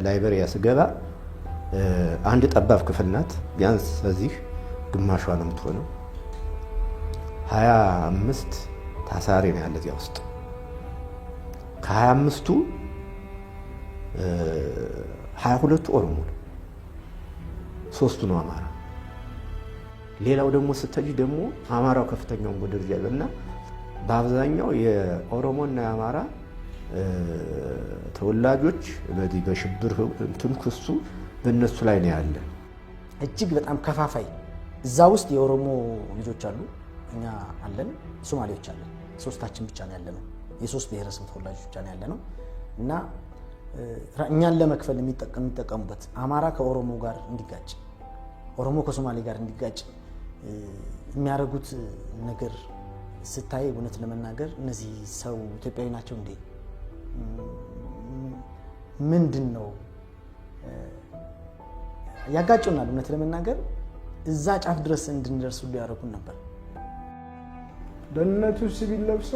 ላይበሪያ ስገባ አንድ ጠባብ ክፍል ናት። ቢያንስ በዚህ ግማሿ ነው የምትሆነው። 25 ታሳሪ ነው ያለ እዚያ ውስጥ። ከ25ቱ 22ቱ ኦሮሞ ነው፣ 3ቱ ነው አማራ። ሌላው ደግሞ ስትሄጂ ደግሞ አማራው ከፍተኛውን ቡድን ያለና በአብዛኛው የኦሮሞና የአማራ ተወላጆች በዚህ በሽብር እንትን ክሱ በእነሱ ላይ ነው ያለ።
እጅግ በጣም ከፋፋይ እዛ ውስጥ የኦሮሞ ልጆች አሉ፣ እኛ አለን፣ ሶማሌዎች አለን። ሶስታችን ብቻ ነው ያለነው። የሶስት ብሔረሰብ ተወላጆች ብቻ ነው ያለነው እና እኛን ለመክፈል የሚጠቀሙበት አማራ ከኦሮሞ ጋር እንዲጋጭ፣ ኦሮሞ ከሶማሌ ጋር እንዲጋጭ የሚያደርጉት ነገር ስታይ እውነት ለመናገር እነዚህ ሰው ኢትዮጵያዊ ናቸው እንዴ? ምንድን ነው ያጋጩናል? እውነት ለመናገር እዛ ጫፍ ድረስ እንድንደርሱ ሊያደርጉን ነበር።
ደህንነቱ ሲቪል ለብሶ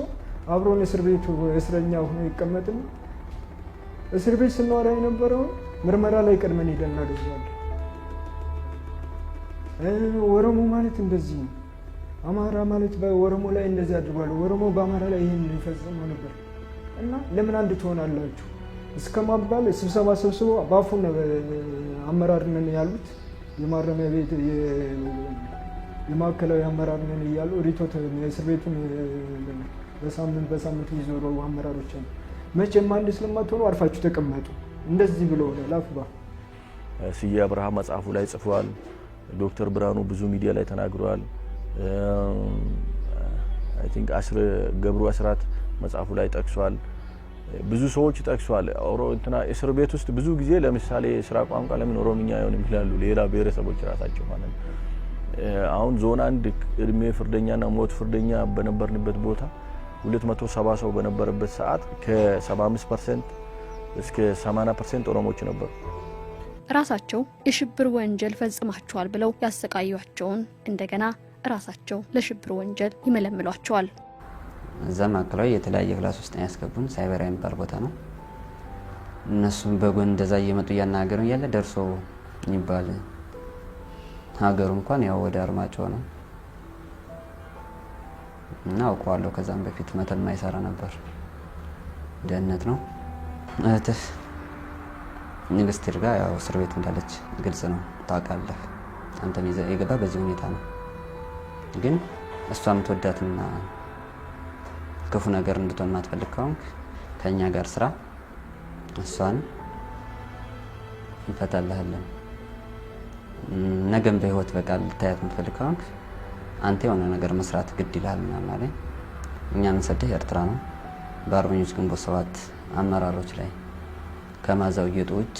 አብሮን እስር ቤቱ እስረኛ ሆኖ ይቀመጥም። እስር ቤት ስንወራ የነበረው ምርመራ ላይ ቀድመን ሄደን እናደርጋለን። ኦሮሞ ማለት እንደዚህ ነው፣ አማራ ማለት በኦሮሞ ላይ እንደዚህ አድርጓል፣ ኦሮሞ በአማራ ላይ ይህን ይፈጽመው ነበር እና ለምን አንድ ትሆናላችሁ እስከ ማባል ስብሰባ ሰብስቦ ባፉን አመራር ነን ያሉት የማረሚያ ቤት የማዕከላዊ አመራር ነን እያሉ ሪቶት እስር ቤቱን በሳምንት ይዞሩ አመራሮች አሉ። መቼም አንድ ስለማትሆኑ አርፋችሁ ተቀመጡ እንደዚህ ብሎ ላፍባ
ስዬ አብርሃ መጽሐፉ ላይ ጽፏል። ዶክተር ብርሃኑ ብዙ ሚዲያ ላይ ተናግሯል። አይ ቲንክ ገብሩ አስራት መጽሐፉ ላይ ጠቅሷል። ብዙ ሰዎች ጠቅሷል። እንትና እስር ቤት ውስጥ ብዙ ጊዜ ለምሳሌ ስራ ቋንቋ ለምን ኦሮምኛ አይሆንም ይላሉ ሌላ ብሔረሰቦች ራሳቸው ማለት ነው። አሁን ዞን 1 እድሜ ፍርደኛና ሞት ፍርደኛ በነበርንበት ቦታ 270 ሰው በነበረበት ሰዓት ከ75% እስከ 80% ኦሮሞዎች ነበሩ።
ራሳቸው የሽብር ወንጀል ፈጽማቸዋል ብለው ያሰቃዩአቸውን እንደገና ራሳቸው ለሽብር ወንጀል ይመለምሏቸዋል።
እዛ ማዕከላዊ የተለያየ ክላስ ውስጥ ያስገቡን ሳይበር የሚባል ቦታ ነው። እነሱም በጎን እንደዛ እየመጡ እያናገሩ እያለ ደርሶ ይባል ሀገሩ እንኳን ያው ወደ አርማጭሆ ነው እና አውቀዋለሁ። ከዛም በፊት መተማ ይሰራ ነበር። ደህንነት ነው። እህትህ ንግስት ጋር ያው እስር ቤት እንዳለች ግልጽ ነው፣ ታውቃለህ። አንተም የገባ በዚህ ሁኔታ ነው። ግን እሷም ተወዳትና ክፉ ነገር እንድትሆን ማትፈልግ ከሆንክ ከኛ ጋር ስራ፣ እሷን እንፈታልሃለን። ነገም በህይወት በቃ ልታያት የምትፈልግ ከሆንክ አንተ የሆነ ነገር መስራት ግድ ይላል ምናምን አለኝ። እኛ የምንሰድህ ኤርትራ ነው። በአርበኞች ግንቦት 7 አመራሮች ላይ ከማዛውየቱ ውጭ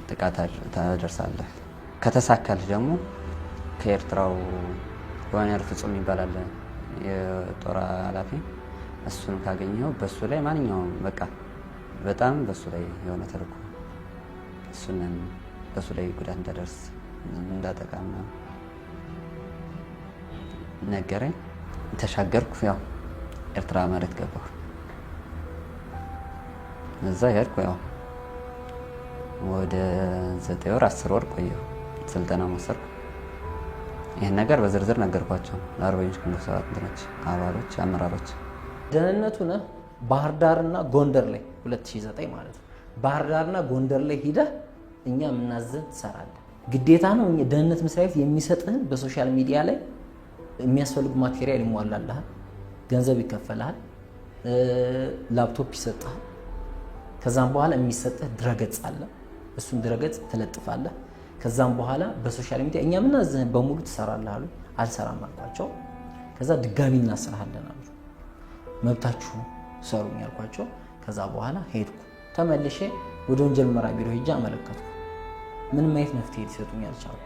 ጥቃት ታደርሳለህ። ከተሳካልህ ደግሞ ከኤርትራው ዮሐንስ ፍጹም ይባላል የጦር ኃላፊ፣ እሱን ካገኘው በሱ ላይ ማንኛውም በቃ በጣም በሱ ላይ የሆነ ተልእኮ እሱን በሱ ላይ ጉዳት እንዳደርስ እንዳጠቃና ነገረኝ። ተሻገርኩ። ያው ኤርትራ መሬት ገባሁ። እዛ ሄድኩ። ያው ወደ 9 ወር 10 ወር ቆየሁ። ስልጠና ወሰድኩ። ይሄን ነገር በዝርዝር ነገርኳቸው ለአርበኞች ግንቦት 7 እንትኖች አባሎች፣ አመራሮች።
ደህንነቱ ነው ባህር ዳርና ጎንደር ላይ 2009 ማለት ነው። ባህር ዳርና ጎንደር ላይ ሂደህ እኛ የምናዘን ትሰራለህ። ግዴታ ነው። ደህንነት መስሪያ ቤት የሚሰጥህን በሶሻል ሚዲያ ላይ የሚያስፈልጉ ማቴሪያል ይሟላልሃል፣ ገንዘብ ይከፈልሃል፣ ላፕቶፕ ይሰጥሃል። ከዛም በኋላ የሚሰጥህ ድረገጽ አለ። እሱን ድረገጽ ትለጥፋለህ። ከዛም በኋላ በሶሻል ሚዲያ እኛ የምናዘህን በሙሉ ትሰራለህ አሉ። አልሰራም አልኳቸው። ከዛ ድጋሚ እናስራለን አሉ። መብታችሁ ሰሩ ያልኳቸው። ከዛ በኋላ ሄድኩ። ተመልሼ ወደ ወንጀል ምርመራ ቢሮ ሄጄ አመለከትኩ። ምንም አይነት መፍትሄ ሊሰጡኝ አልቻሉ።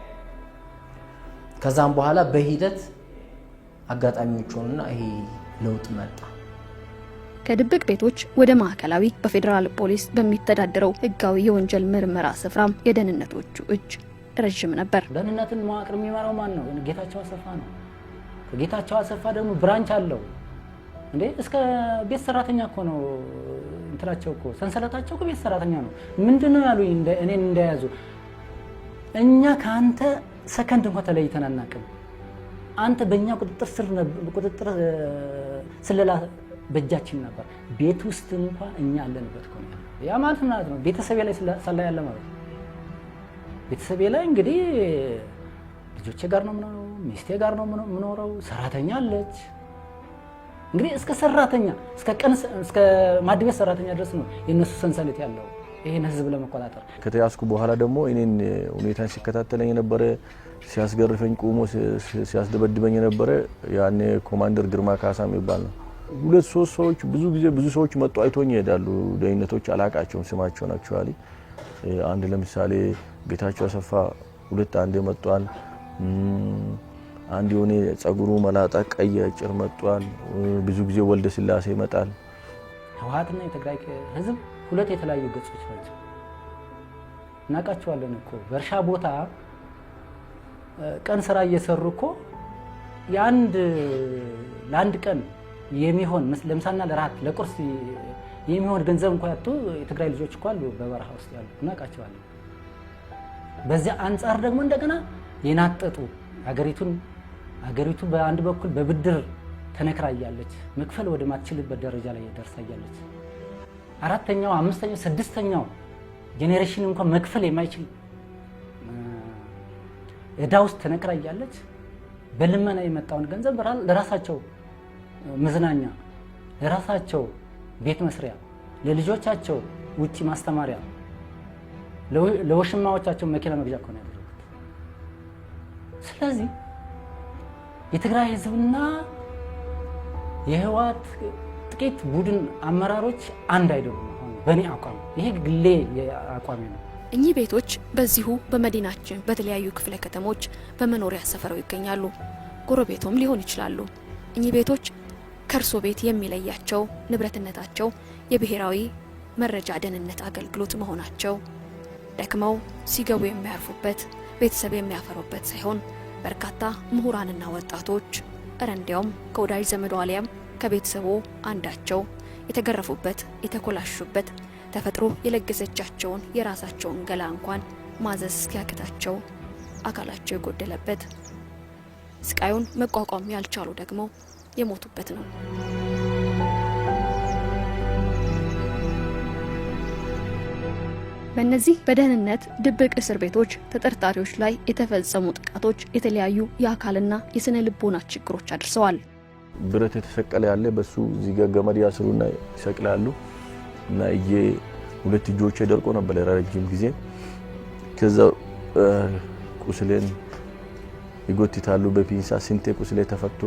ከዛም በኋላ በሂደት አጋጣሚዎች ሆኑና ይሄ ለውጥ መጣ።
ከድብቅ ቤቶች ወደ ማዕከላዊ በፌዴራል ፖሊስ በሚተዳደረው ህጋዊ የወንጀል ምርመራ ስፍራም የደህንነቶቹ እጅ ረጅም ነበር።
ደህንነትን መዋቅር የሚመራው ማን ነው? ጌታቸው አሰፋ ነው። ጌታቸው አሰፋ ደግሞ ብራንች አለው እንዴ! እስከ ቤት ሰራተኛ እኮ ነው እንትራቸው እኮ ሰንሰለታቸው እኮ ቤት ሰራተኛ ነው። ምንድነው ያሉኝ እኔን እንደያዙ እኛ ካንተ ሰከንድ እንኳን ተለይተን አናውቅም። አንተ በእኛ ቁጥጥር ስለላ በእጃችን ነበር። ቤት ውስጥ እንኳን እኛ አለንበት እኮ ነው። ያ ማለት ነው ቤተሰቤ ላይ ሰላ ያለ ማለት ነው። ቤተሰቤ ላይ እንግዲህ ልጆቼ ጋር ነው የምኖረው፣ ሚስቴ ጋር ነው የምኖረው፣ ሰራተኛ አለች። እንግዲህ እስከ ሰራተኛ እስከ ማድቤት ሰራተኛ ድረስ ነው የነሱ ሰንሰለት ያለው ይሄን ህዝብ ለመቆጣጠር።
ከተያዝኩ በኋላ ደግሞ እኔን ሁኔታን ሲከታተለኝ የነበረ ሲያስገርፈኝ ቆሞ ሲያስደበድበኝ የነበረ ያኔ ኮማንደር ግርማ ካሳ የሚባል ነው። 2-3 ሰዎች ብዙ ሰዎች መጡ አይቶኝ ይሄዳሉ። ደህንነቶች አላቃቸውም ስማቸውን አክቹአሊ። አንድ ለምሳሌ ጌታቸው አሰፋ 2 አንዴ መጥቷል። አንድ የሆነ ጸጉሩ መላጣ ቀይ አጭር መጥቷል። ብዙ ጊዜ ወልደ ስላሴ ይመጣል።
ህወሓትና የትግራይ ህዝብ 2 የተለያዩ ገጾች ናቸው። እናቃቸዋለን እኮ በእርሻ ቦታ ቀን ስራ እየሰሩ እኮ ለአንድ ቀን የሚሆን ለምሳና ለራት ለቁርስ የሚሆን ገንዘብ እንኳን ያጡ የትግራይ ልጆች እኮ አሉ በበረሃ ውስጥ ያሉ እናቃቸዋለን። በዚያ አንጻር ደግሞ እንደገና የናጠጡ አገሪቱ በአንድ በኩል በብድር ተነክራያለች፣ መክፈል ወደ ማትችልበት ደረጃ ላይ ደርሳያለች። 4ኛው 5ኛው 6ኛው ጄኔሬሽን እንኳን መክፈል የማይችል እዳ ውስጥ ተነክራያለች። በልመና የመጣውን ገንዘብ ለራሳቸው መዝናኛ፣ ለራሳቸው ቤት መስሪያ፣ ለልጆቻቸው ውጪ ማስተማሪያ፣ ለወሽማዎቻቸው መኪና መግዣ እኮ ነው ያደረጉት። ስለዚህ የትግራይ ህዝብና የህወሓት ጥቂት ቡድን አመራሮች አንድ አይደሉም። በእኔ አቋም ይሄ ግሌ አቋሜ ነው።
እኚህ ቤቶች በዚሁ በመዲናችን በተለያዩ ክፍለ ከተሞች በመኖሪያ ሰፈረው ይገኛሉ። ጎረቤቶም ሊሆን ይችላሉ። እኚህ ቤቶች ከእርሶ ቤት የሚለያቸው ንብረትነታቸው የብሔራዊ መረጃ ደህንነት አገልግሎት መሆናቸው ደክመው ሲገቡ የሚያርፉበት ቤተሰብ የሚያፈሩበት ሳይሆን በርካታ ምሁራንና ወጣቶች እንዲያውም ከወዳጅ ዘመዶ አሊያም ከቤተሰቡ አንዳቸው የተገረፉበት የተኮላሹበት ተፈጥሮ የለገሰቻቸውን የራሳቸውን ገላ እንኳን ማዘዝ እስኪያቅታቸው አካላቸው የጎደለበት ስቃዩን መቋቋም ያልቻሉ ደግሞ የሞቱበት ነው። በእነዚህ በደህንነት ድብቅ እስር ቤቶች ተጠርጣሪዎች ላይ የተፈጸሙ ጥቃቶች የተለያዩ የአካልና የስነ ልቦና ችግሮች አድርሰዋል።
ብረት የተሰቀለ ያለ በሱ እዚህ ጋር ገመድ ያስሩና ይሰቅላሉ እና ሁለት እጆቼ ደርቆ ነበር ለረጅም ጊዜ። ከዛ ቁስሌን ይጎትታሉ በፒንሳ ስንቴ ቁስሌ ተፈቶ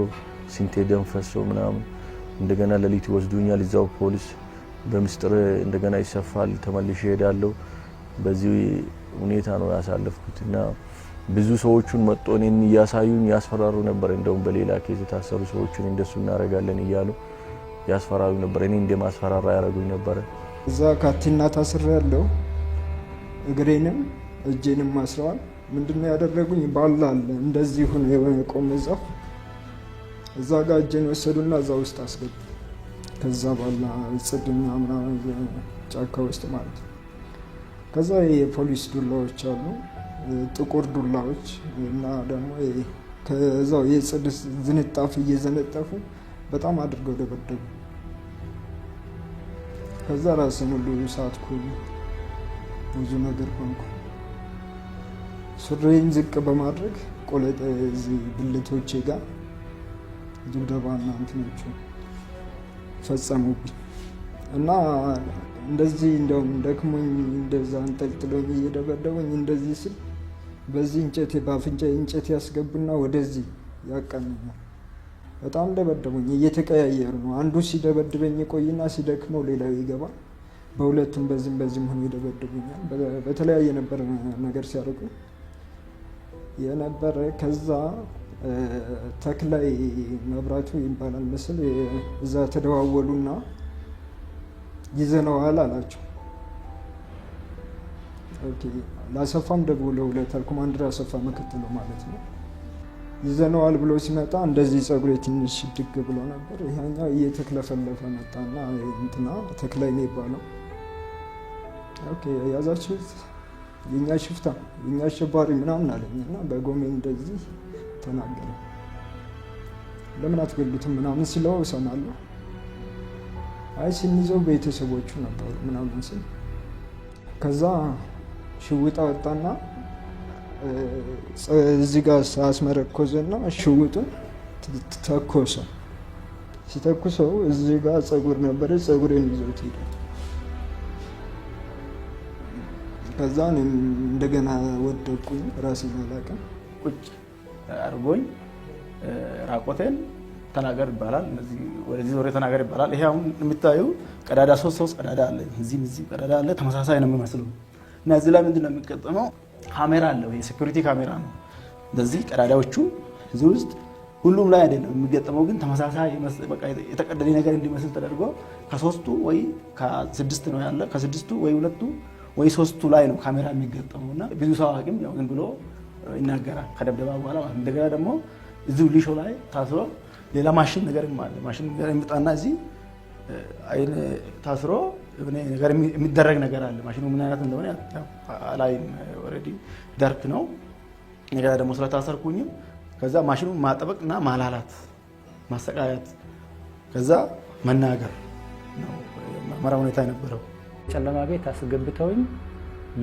ስንቴ ደም ፈሶ ምናምን እንደገና ለሊት ይወስዱኛል። እዛው ፖሊስ በምስጥር እንደገና ይሰፋል። ተመልሼ ሄዳለሁ። በዚህ ሁኔታ ነው ያሳለፍኩት እና ብዙ ሰዎችን መጥቶ እኔን እያሳዩኝ ያስፈራሩ ነበር። እንደውም በሌላ ኬዝ የታሰሩ ሰዎችን እንደሱ እናረጋለን እያሉ ያስፈራሩ ነበር። እኔ እንደማስፈራራ ያረጉኝ ነበር።
እዛ ካቲና ታስሬ ያለው እግሬንም እጄንም ማስረዋል። ምንድነው ያደረጉኝ? ባላ አለ እንደዚህ ሆነ የቆመ ዛፍ እዛ ጋር እጄን ወሰዱና እዛ ውስጥ አስገቡ። ከዛ ባላ ጽድና ምናምን ጫካ ውስጥ ማለት ነው። ከዛ የፖሊስ ዱላዎች አሉ፣ ጥቁር ዱላዎች እና ደግሞ ከዛው የጽድ ዝንጣፍ እየዘነጠፉ በጣም አድርገው ደበደቡ። ከዛ ራስን ሁሉ ሳትኩ፣ ብዙ ነገር ሆንኩ። ሱሪን ዝቅ በማድረግ ቆለጠ እዚህ ብልቶቼ ጋር ድብደባና እንትኖቹ ፈጸሙብኝ እና እንደዚህ እንደውም ደክሞኝ እንደዛ አንጠልጥሎኝ እየደበደቡኝ እንደዚህ ስል በዚህ እንጨት በአፍንጫ እንጨት ያስገቡና ወደዚህ ያቀኑኛል። በጣም ደበደቡኝ። እየተቀያየሩ ነው። አንዱ ሲደበድበኝ ቆይና ሲደክመው ሌላው ይገባል። በሁለቱም በዚህም ሆኖ ይደበድቡኛል። በተለያየ ነበር ነገር ሲያደርጉ የነበረ። ከዛ ተክላይ መብራቱ ይባላል ምስል እዛ ተደዋወሉና ይዘነዋል አላቸው። ኦኬ ላሰፋም ደውለውለታል። ኮማንደር አሰፋ ምክትሉ ማለት ነው። ይዘነዋል ብሎ ሲመጣ እንደዚህ ጸጉሬ ትንሽ ድግ ብሎ ነበር። ይሄኛው እየተክለፈለፈ መጣና እንትና ተክላይ ነው ይባላል። ኦኬ ያዛችሁት የኛ ሽፍታ የኛ አሸባሪ ምናምን አለኝና በጎሜ እንደዚህ ተናገረ። ለምን አትገሉትም ምናምን ሲለው እሰማለሁ። አይ ስንይዘው ቤተሰቦቹ ነበሩ ምናምን ሲል ከዛ ሽውጣ ወጣና እዚህ ጋር አስመረኮዘና ሽጉጡን ተኮሰ። ሲተኩሰው እዚህ ጋር ጸጉር ነበረ፣ ጸጉሬን ይዞት ሄደ። ከዛ እንደገና ወደቅኩኝ፣ ራሴን አላውቅም።
ቁጭ አድርጎኝ ራቆቴን ተናገር ይባላል። እነዚህ ወደዚህ ዞሬ ተናገር ይባላል። ይሄ አሁን የምታዩ ቀዳዳ ሶስት ቀዳዳ አለ፣ እዚህም ቀዳዳ አለ። ተመሳሳይ ነው የሚመስለው እና እዚህ ላይ ምንድን ነው የሚገጠመው? ካሜራ አለው። ይሄ ሴኩሪቲ ካሜራ ነው። እንደዚህ ቀዳዳዎቹ እዚህ ውስጥ ሁሉም ላይ አይደለም የሚገጠመው፣ ግን ተመሳሳይ በቃ የተቀደደ ነገር እንዲመስል ተደርጎ ከሶስቱ ወይ ከስድስት ነው ያለ፣ ከስድስቱ ወይ ሁለቱ ወይ ሶስቱ ላይ ነው ካሜራ የሚገጠመው እና ብዙ ሰው አቅም ያው ዝም ብሎ ይናገራል ከደብደባ በኋላ። እንደገና ደግሞ እዚሁ ሊሾ ላይ ታስሮ ሌላ ማሽን ነገርም አለ። ማሽን ነገር የሚጣና እዚህ አይን ታስሮ ነገር የሚደረግ ነገር አለ። ማሽኑ ምን አይነት እንደሆነ ላይ ኦልሬዲ ዳርክ ነው። እንደገና ደግሞ ስለታሰርኩኝም ከዛ ማሽኑ ማጠበቅና ማላላት፣ ማሰቃየት፣ ከዛ መናገር ነው መራ ሁኔታ የነበረው።
ጨለማ ቤት አስገብተውኝ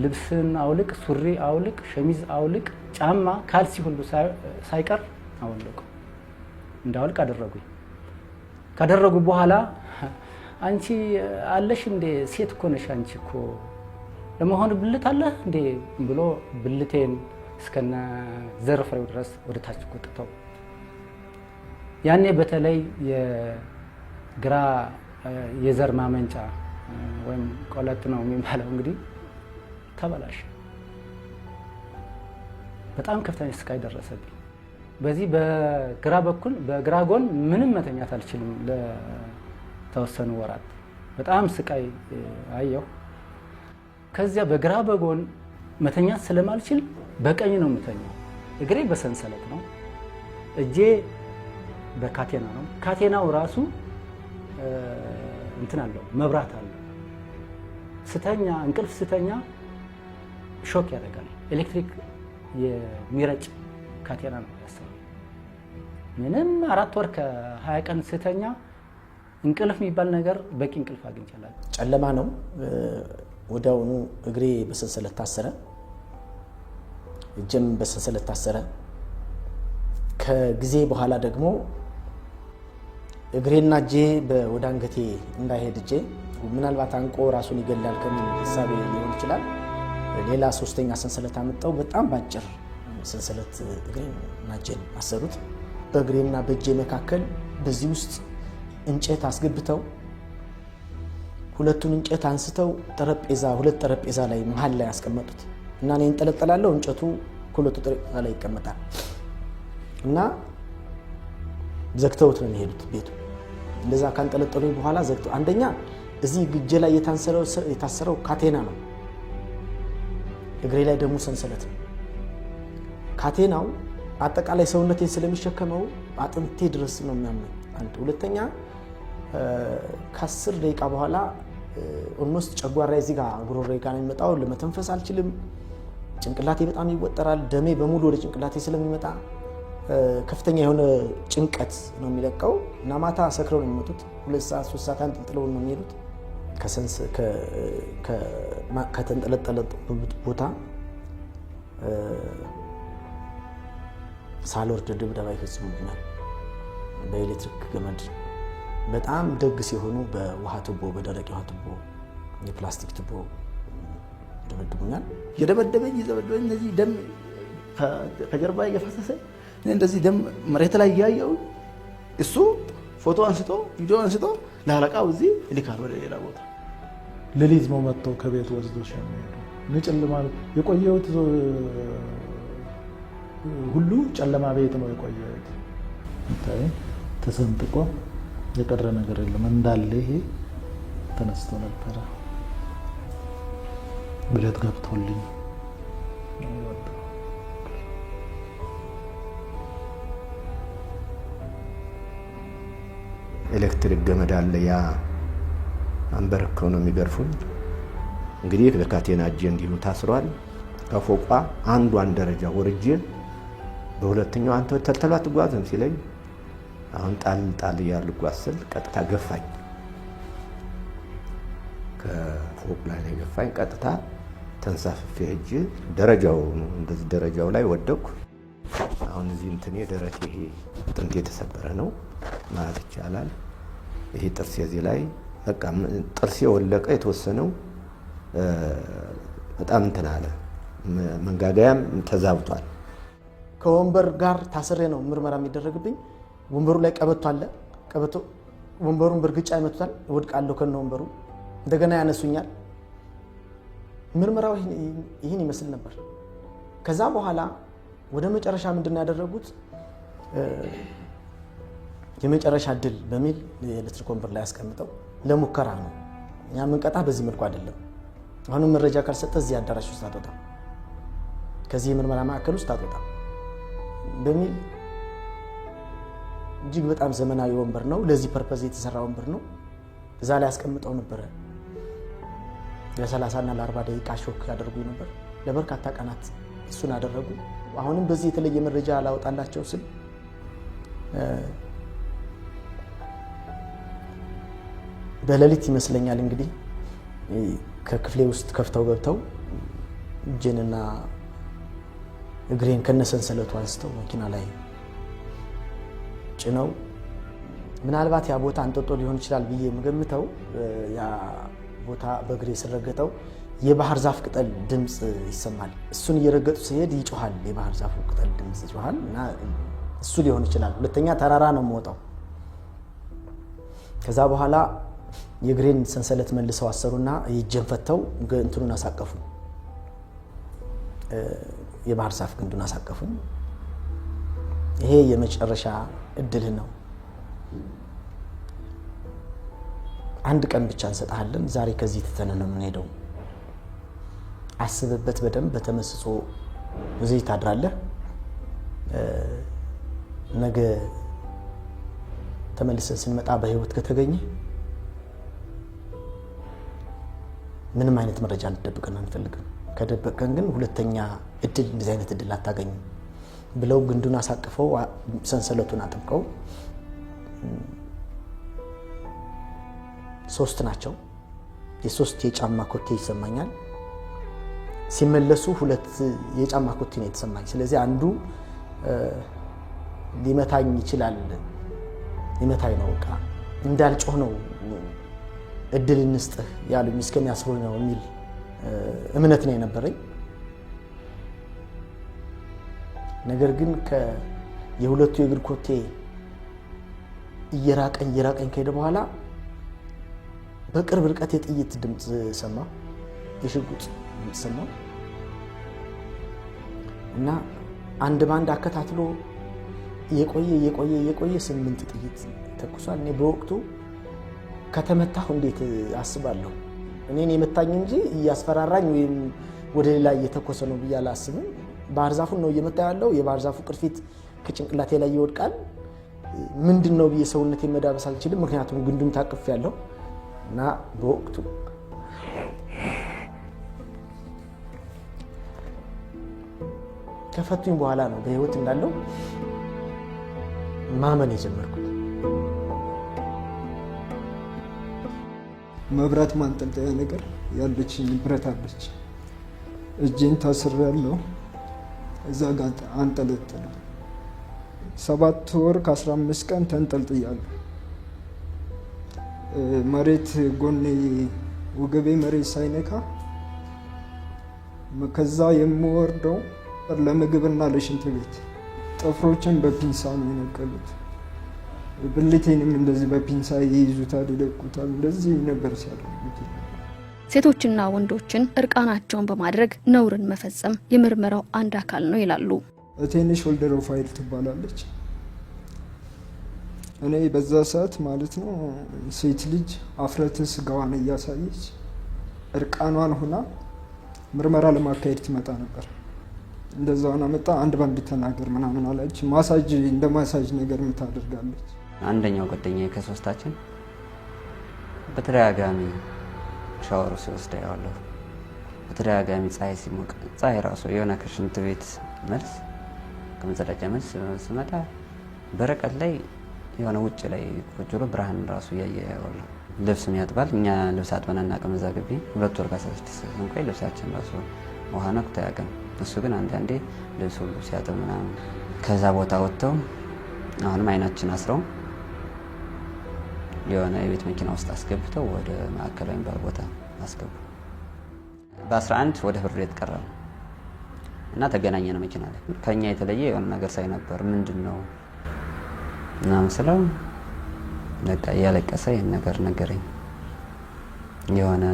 ልብስን አውልቅ፣ ሱሪ አውልቅ፣ ሸሚዝ አውልቅ፣ ጫማ ካልሲ ሁሉ ሳይቀር አወለቁ። እንዳውልቅ አደረጉኝ። ካደረጉ በኋላ አንቺ አለሽ እንዴ? ሴት እኮ ነሽ አንቺ እኮ ለመሆን ብልት አለ እንዴ ብሎ ብልቴን እስከነ ዘር ፍሬው ድረስ ወደ ታች ቆጥተው፣ ያኔ በተለይ የግራ የዘር ማመንጫ ወይም ቆለት ነው የሚባለው እንግዲህ ተበላሽ። በጣም ከፍተኛ ስቃይ ደረሰብኝ። በዚህ በግራ በኩል በግራ ጎን ምንም መተኛት አልችልም። ለተወሰኑ ወራት በጣም ስቃይ አየሁ። ከዚያ በግራ በጎን መተኛት ስለማልችል በቀኝ ነው የምተኛው። እግሬ በሰንሰለት ነው፣ እጄ በካቴና ነው። ካቴናው ራሱ እንትን አለው፣ መብራት አለው። ስተኛ እንቅልፍ ስተኛ ሾክ ያደርጋል። ኤሌክትሪክ የሚረጭ ካቴና ነው ያሰው። ምንም 4 ወር ከ20 ቀን ስተኛ እንቅልፍ የሚባል ነገር በቂ እንቅልፍ አግኝቻለሁ።
ጨለማ ነው። ወዲያውኑ እግሬ በሰንሰለት ታሰረ፣ እጄም በሰንሰለት ታሰረ። ከጊዜ በኋላ ደግሞ እግሬና እጄ ወደ አንገቴ እንዳይሄድ እጄ ምናልባት አንቆ ራሱን ይገላል ከምን ሀሳቤ ሊሆን ይችላል። ሌላ ሶስተኛ ሰንሰለት አመጣው። በጣም ባጭር ሰንሰለት እግሬና እጄን አሰሩት። በእግሬና በእጄ መካከል በዚህ ውስጥ እንጨት አስገብተው ሁለቱን እንጨት አንስተው ሁለት ጠረጴዛ ላይ መሃል ላይ ያስቀመጡት እና እኔ እንጠለጠላለሁ፣ እንጨቱ ሁለቱ ጠረጴዛ ላይ ይቀመጣል እና ዘግተውት ነው የሚሄዱት ቤቱ። እንደዛ ካንጠለጠሉኝ በኋላ ዘግተው፣ አንደኛ እዚህ እጄ ላይ የታሰረው ካቴና ነው፣ እግሬ ላይ ደግሞ ሰንሰለት ነው። ካቴናው አጠቃላይ ሰውነቴን ስለሚሸከመው አጥንቴ ድረስ ነው የሚያመኝ። አንድ ሁለተኛ ከ10 ደቂቃ በኋላ ኦልሞስት ጨጓራዬ እዚህ ጋር ጉሮሮዬ ጋር ነው የሚመጣው። ለመተንፈስ አልችልም። ጭንቅላቴ በጣም ይወጠራል። ደሜ በሙሉ ወደ ጭንቅላቴ ስለሚመጣ ከፍተኛ የሆነ ጭንቀት ነው የሚለቀው እና ማታ ሰክረው ነው የሚመጡት። 2 ሰዓት 3 ሰዓት አንጠልጥለው ነው የሚሄዱት። ከተንጠለጠለበት ቦታ ሳልወርድ ድብደባ ይፈጽሙብኛል በኤሌክትሪክ ገመድ። በጣም ደግ ሲሆኑ በውሃ ቱቦ፣ በደረቅ ውሃ ቱቦ፣ የፕላስቲክ ቱቦ ይደበድቡኛል። የደበደበኝ እንደዚህ ደም ከጀርባ እየፈሰሰ እንደዚህ ደም መሬት ላይ እያየው እሱ ፎቶ አንስቶ ቪዲዮ አንስቶ ለአለቃው እዚህ ይልካል ወደ ሌላ ቦታ።
ሌሊት ነው መጥቶ ከቤት ወስዶ ሸሚሄዱ ንጭልማ የቆየሁት ሁሉ ጨለማ ቤት ነው የቆየሁት። ተሰንጥቆ የቀረ ነገር የለም እንዳለ ይሄ ተነስቶ ነበረ። ብረት ገብቶልኝ
ኤሌክትሪክ ገመድ አለ። ያ አንበረከው ነው የሚገርፉኝ። እንግዲህ በካቴና እጄ እንዲሁ ታስሯል። ከፎቋ አንዷን ደረጃ ወርጄ በሁለተኛው አንተ ተተላ ትጓዝም ሲለኝ አሁን ጣል እያሉ ጓዝ ስል ቀጥታ ገፋኝ። ከፎቅ ላይ ገፋኝ። ቀጥታ ተንሳፍፌ ሄጄ ደረጃው እንደዚህ ደረጃው ላይ ወደቅኩ። አሁን እዚህ እንትኔ ደረቴ ይሄ ጥንት የተሰበረ ነው ማለት ይቻላል። ይሄ ጥርሴ እዚህ ላይ በቃ ጥርሴ ወለቀ። የተወሰነው በጣም እንትን አለ፣ መንጋጋያም ተዛብቷል።
ከወንበር ጋር ታስሬ ነው ምርመራ የሚደረግብኝ። ወንበሩ ላይ ቀበቶ አለ። ቀበቶ ወንበሩን በእርግጫ ይመቱታል። እወድቃለሁ ከነ ወንበሩ። እንደገና ያነሱኛል። ምርመራው ይህን ይመስል ነበር። ከዛ በኋላ ወደ መጨረሻ ምንድን ያደረጉት የመጨረሻ ድል በሚል የኤሌክትሪክ ወንበር ላይ ያስቀምጠው ለሙከራ ነው። እኛ ምንቀጣ በዚህ መልኩ አይደለም። አሁንም መረጃ ካልሰጠ እዚህ አዳራሽ ውስጥ አትወጣም፣ ከዚህ የምርመራ ማዕከል ውስጥ አትወጣም በሚል እጅግ በጣም ዘመናዊ ወንበር ነው። ለዚህ ፐርፐዝ የተሰራ ወንበር ነው። እዛ ላይ ያስቀምጠው ነበረ። ለ30 እና ለ40 ደቂቃ ሾክ ያደርጉ ነበር። ለበርካታ ቀናት እሱን አደረጉ። አሁንም በዚህ የተለየ መረጃ አላወጣላቸው ስል በሌሊት ይመስለኛል እንግዲህ ከክፍሌ ውስጥ ከፍተው ገብተው እጄንና እግሬን ከነሰንሰለቱ አንስተው መኪና ላይ ጭነው ምናልባት ያ ቦታ አንጦጦ ሊሆን ይችላል ብዬ የምገምተው ያ ቦታ በእግሬ ስረገጠው የባህር ዛፍ ቅጠል ድምፅ ይሰማል። እሱን እየረገጡ ሲሄድ ይጮሃል፣ የባህር ዛፉ ቅጠል ድምፅ ይጮሃል እና እሱ ሊሆን ይችላል። ሁለተኛ ተራራ ነው የምወጣው። ከዛ በኋላ የእግሬን ሰንሰለት መልሰው አሰሩና የእጄን ፈተው እንትኑን አሳቀፉ፣ የባህር ዛፍ ግንዱን አሳቀፉ። ይሄ የመጨረሻ እድልህ ነው፣ አንድ ቀን ብቻ እንሰጥሃለን፣ ዛሬ ከዚህ ትተን ነው የምንሄደው፣ አስብበት በደንብ በተመስጾ እዚህ ታድራለህ፣ ነገ ተመልሰን ስንመጣ በህይወት ከተገኘ ምንም አይነት መረጃ እንድትደብቀን አንፈልግም፣ ከደበቀን ግን ሁለተኛ እድል እንደዚህ አይነት እድል አታገኝም ብለው ግንዱን አሳቅፈው ሰንሰለቱን አጥብቀው 3 ናቸው። የ3 የጫማ ኮቴ ይሰማኛል። ሲመለሱ 2 የጫማ ኮቴ ነው የተሰማኝ። ስለዚህ አንዱ ሊመታኝ ይችላል፣ ሊመታኝ ነው በቃ እንዳልጮህ ነው እድል እንስጥህ ያሉኝ እስከሚያስሩኝ ነው የሚል እምነት ነው የነበረኝ። ነገር ግን የሁለቱ የእግር ኮቴ እየራቀኝ ከሄደ በኋላ በቅርብ ርቀት የጥይት ድምፅ ሰማሁ፣ የሽጉጥ ድምፅ ሰማሁ እና አንድ ባንድ አከታትሎ የቆየ 8 ጥይት ተኩሷል። እኔ በወቅቱ ከተመታሁ እንዴት አስባለሁ? እኔን የመታኝ እንጂ እያስፈራራኝ ወይም ወደ ሌላ እየተኮሰ ነው ብዬ አላስብም። ባህር ዛፉን ነው እየመታ ያለው። የባህር ዛፉ ቅርፊት ከጭንቅላቴ ላይ ይወድቃል። ምንድን ነው ብዬ ሰውነቴን መዳበስ አልችልም፣ ምክንያቱም ግንዱን ታቅፍ ያለው እና በወቅቱ ከፈቱኝ በኋላ ነው በህይወት እንዳለው ማመን የጀመርኩት።
መብራት ማንጠልጠያ ነገር ያለችኝ ብረት አለች። እጄን ታስሬያለሁ። እዛ ጋር አንጠለጠለ 7 ወር ከ15 ቀን ተንጠልጥያለሁ። መሬት ጎኔ ወገቤ መሬት ሳይነካ ከዛ የምወርደው ለምግብና ለሽንት ቤት ጥፍሮችን በፒንሳ ነው የነቀሉት። ብልቴንም እንደዚህ በፒንሳ ይይዙታል፣ ይለቁታል። እንደዚህ ነበር ሲያደርጉት።
ሴቶችና ወንዶችን እርቃናቸውን በማድረግ ነውርን መፈጸም የምርመራው አንድ አካል ነው ይላሉ።
እቴንሽ ወልደ ሩፋኤል ትባላለች። እኔ በዛ ሰዓት ማለት ነው ሴት ልጅ አፍረተ ስጋዋን እያሳየች እርቃኗን ሆና ምርመራ ለማካሄድ ትመጣ ነበር። እንደዛውና መጣ አንድ ባንድ ተናገር ምናምን አለች። ማሳጅ እንደ ማሳጅ ነገር ምታደርጋለች።
አንደኛው ጓደኛዬ ከሶስታችን በተደጋጋሚ ሻወር ሲወስድ ያለው በተደጋጋሚ ፀሐይ ሲሞቅ ፀሐይ ራሱ የሆነ ከሽንት ቤት መልስ ከመጸዳጃ መልስ ስመጣ በርቀት ላይ የሆነ ውጭ ላይ ቁጭ ብሎ ብርሃን ራሱ እያየ ያለው ልብስም ያጥባል። እኛ ልብስ አጥበን አናውቅም እዛ ግቢ 2 ወር ከ16 እንኳን ልብሳችን ራሱ ውሃ ነክቶ አያውቅም። እሱ ግን አንዳንዴ ልብስ ሁሉ ሲያጥብ ምናምን ከዛ ቦታ ወጥተው አሁንም አይናችን አስረው የሆነ የቤት መኪና ውስጥ አስገብተው ወደ ማዕከላዊ የሚባል ቦታ አስገቡ። በ11 ወደ ፍርድ ቤት ቀረበ እና ተገናኘን መኪና ላይ። ከኛ የተለየ የሆነ ነገር ሳይ ነበር። ምንድነው ምናምን ስለው በቃ እያለቀሰ ይህን ነገር ነገረኝ። የሆነ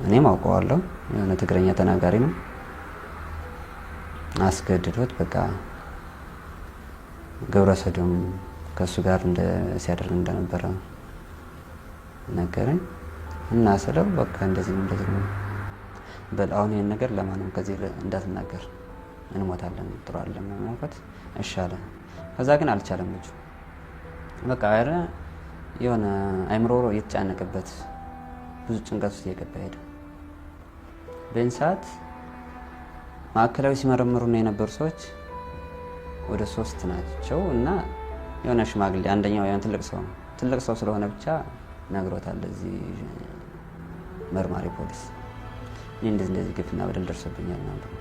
እኔም አውቀዋለሁ የሆነ ትግረኛ ተናጋሪ ነው። አስገድዶት በቃ ግብረ ሰዶም ከእሱ ጋር ሲያደርግ እንደነበረ ነገረኝ እና ስለው በቃ እንደዚህ ነው በል አሁን ይህን ነገር ለማንም ከዚህ እንዳትናገር እንሞታለን ጥሩ አይደለም ማለት እሺ አለ። ከዛ ግን አልቻለም ልጁ በቃ አረ የሆነ አይምሮ እየተጫነቀበት ብዙ ጭንቀት ውስጥ እየገባ ሄደ። በእን ሰዓት ማዕከላዊ ሲመረምሩ ነው የነበሩ ሰዎች ወደ 3 ናቸው እና የሆነ ሽማግሌ አንደኛው ያን ትልቅ ሰው ስለሆነ ብቻ ነግሮታል እዚህ መርማሪ ፖሊስ እንደዚህ ግፍና በደል ደርሶብኛል ማለት ነው።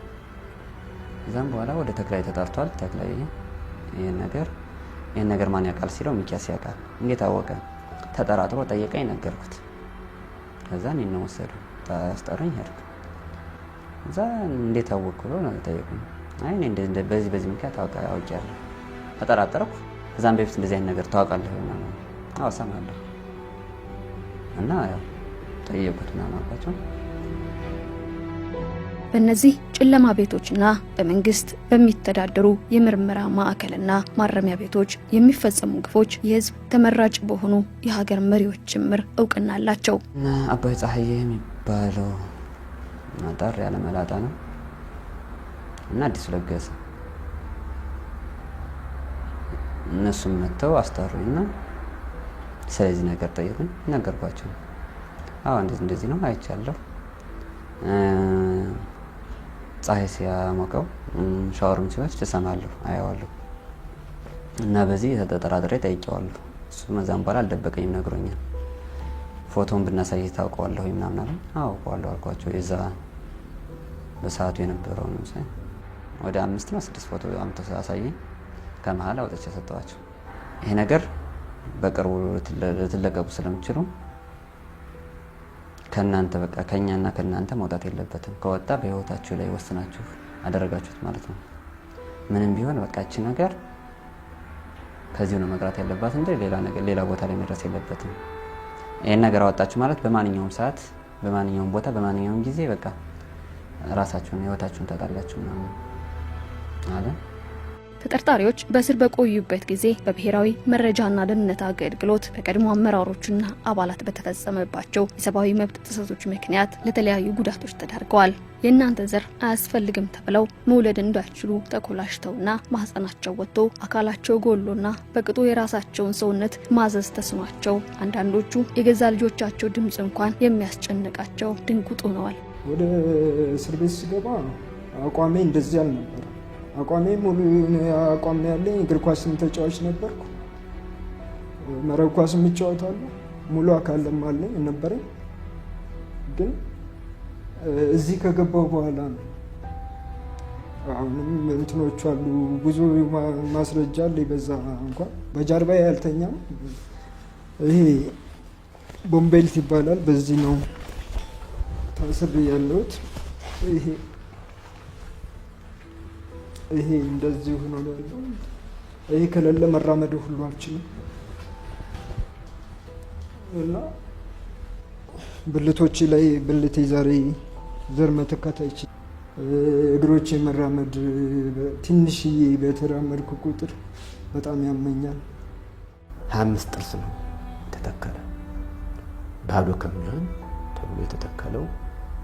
እዛም በኋላ ወደ ተክላይ ተጣርቷል። ተክላይ ይሄን ነገር ማን ያውቃል ሲለው ሚኪያስ ያውቃል። እንዴት አወቀ? ተጠራጥሮ ጠየቀኝ፣ ነገርኩት። ከዛ እኔን ነው ወሰደው አስጠራኝ ሄድኩ። እዛ እንዴት አወቅኩ ብሎ ነው ጠየቁኝ። አይ እኔ በዚህ ምክንያት አውቄያለሁ ተጠራጠርኩ። ከዛም በፊት እንደዚህ አይነት ነገር ታውቃለህ ምናምን? አዎ ሰማለሁ እና ያው ጠየቁት ምናምን አልኳቸው።
በእነዚህ ጨለማ ቤቶችና በመንግስት በሚተዳደሩ የምርመራ ማዕከልና ማረሚያ ቤቶች የሚፈጸሙ ግፎች የህዝብ ተመራጭ በሆኑ የሀገር መሪዎች ጭምር እውቅና አላቸው።
አባይ ፀሐዬ የሚባለው ማጣር ያለ መላጣ ነው እና አዲሱ ለገሰ እነሱም መጥተው አስታሩኝና ስለዚህ ነገር ጠየቁኝ። ነገርኳቸው። አዎ እንደዚህ ነው አይቻለሁ። ፀሐይ ሲያሞቀው ሻወርም ሲወስድ እሰማለሁ አየዋለሁ እና በዚህ ተጠራጥሬ ጠይቄዋለሁ። እሱ መዛም በኋላ አልደበቀኝም፣ ነግሮኛል። ፎቶውን ብናሳይ ታውቀዋለሁ ምናምን አለ። አዎ አውቀዋለሁ አልኳቸው። የዛ በሰዓቱ የነበረው ነው ሳይ ወደ 5 ነው 6 ፎቶ አምጥቶ አሳየኝ። ከመሀል አውጥቼ ሰጠዋቸው። ይሄ ነገር በቅርቡ ልትለቀቁ ስለምችሉ ከናንተ በቃ ከኛና ከናንተ መውጣት የለበትም። ከወጣ በህይወታችሁ ላይ ወስናችሁ አደረጋችሁት ማለት ነው። ምንም ቢሆን በቃ እቺ ነገር ከዚሁ ነው መቅረት ያለባት እንጂ ሌላ ቦታ ላይ መድረስ የለበትም። ይሄን ነገር አወጣችሁ ማለት በማንኛውም ሰዓት፣ በማንኛውም ቦታ፣ በማንኛውም ጊዜ በቃ ራሳችሁን ህይወታችሁን ታጣላችሁ ምናምን አለ።
ተጠርጣሪዎች በእስር በቆዩበት ጊዜ በብሔራዊ መረጃና ደህንነት አገልግሎት በቀድሞ አመራሮችና አባላት በተፈጸመባቸው የሰብአዊ መብት ጥሰቶች ምክንያት ለተለያዩ ጉዳቶች ተዳርገዋል። የእናንተ ዘር አያስፈልግም ተብለው መውለድ እንዳይችሉ ተኮላሽተውና ማህፀናቸው ወጥቶ አካላቸው ጎሎና በቅጡ የራሳቸውን ሰውነት ማዘዝ ተስኗቸው አንዳንዶቹ የገዛ ልጆቻቸው ድምፅ እንኳን የሚያስጨንቃቸው ድንጉጥ ሆነዋል።
ወደ እስር ቤት ስገባ አቋሜ እንደዚህ አልነበረ። አቋሜ ሙሉ አቋም ያለኝ እግር ኳስም ተጫዋች ነበርኩ። መረብ ኳስም እጫወታለሁ። ሙሉ አካልም አለኝ ነበረኝ። ግን እዚህ ከገባው በኋላ ነው አሁንም እንትኖች አሉ፣ ብዙ ማስረጃ አለ። በዛ እንኳን በጀርባዬ ያልተኛም። ይሄ ቦምቤልት ይባላል። በዚህ ነው ታስሬ ያለሁት። ይሄ እንደዚህ ሆኖ ነው ያለው። ይሄ ከሌለ መራመድ ሁሉ አልችልም እና ብልቶች ላይ ብልቴ ዛሬ ዘር መተካት አይችልም። እግሮቼ መራመድ ትንሽዬ በተራመድኩ ቁጥር በጣም ያመኛል።
25 ጥርስ ነው ተተከለ፣ ባዶ ከሚሆን ተብሎ የተተከለው።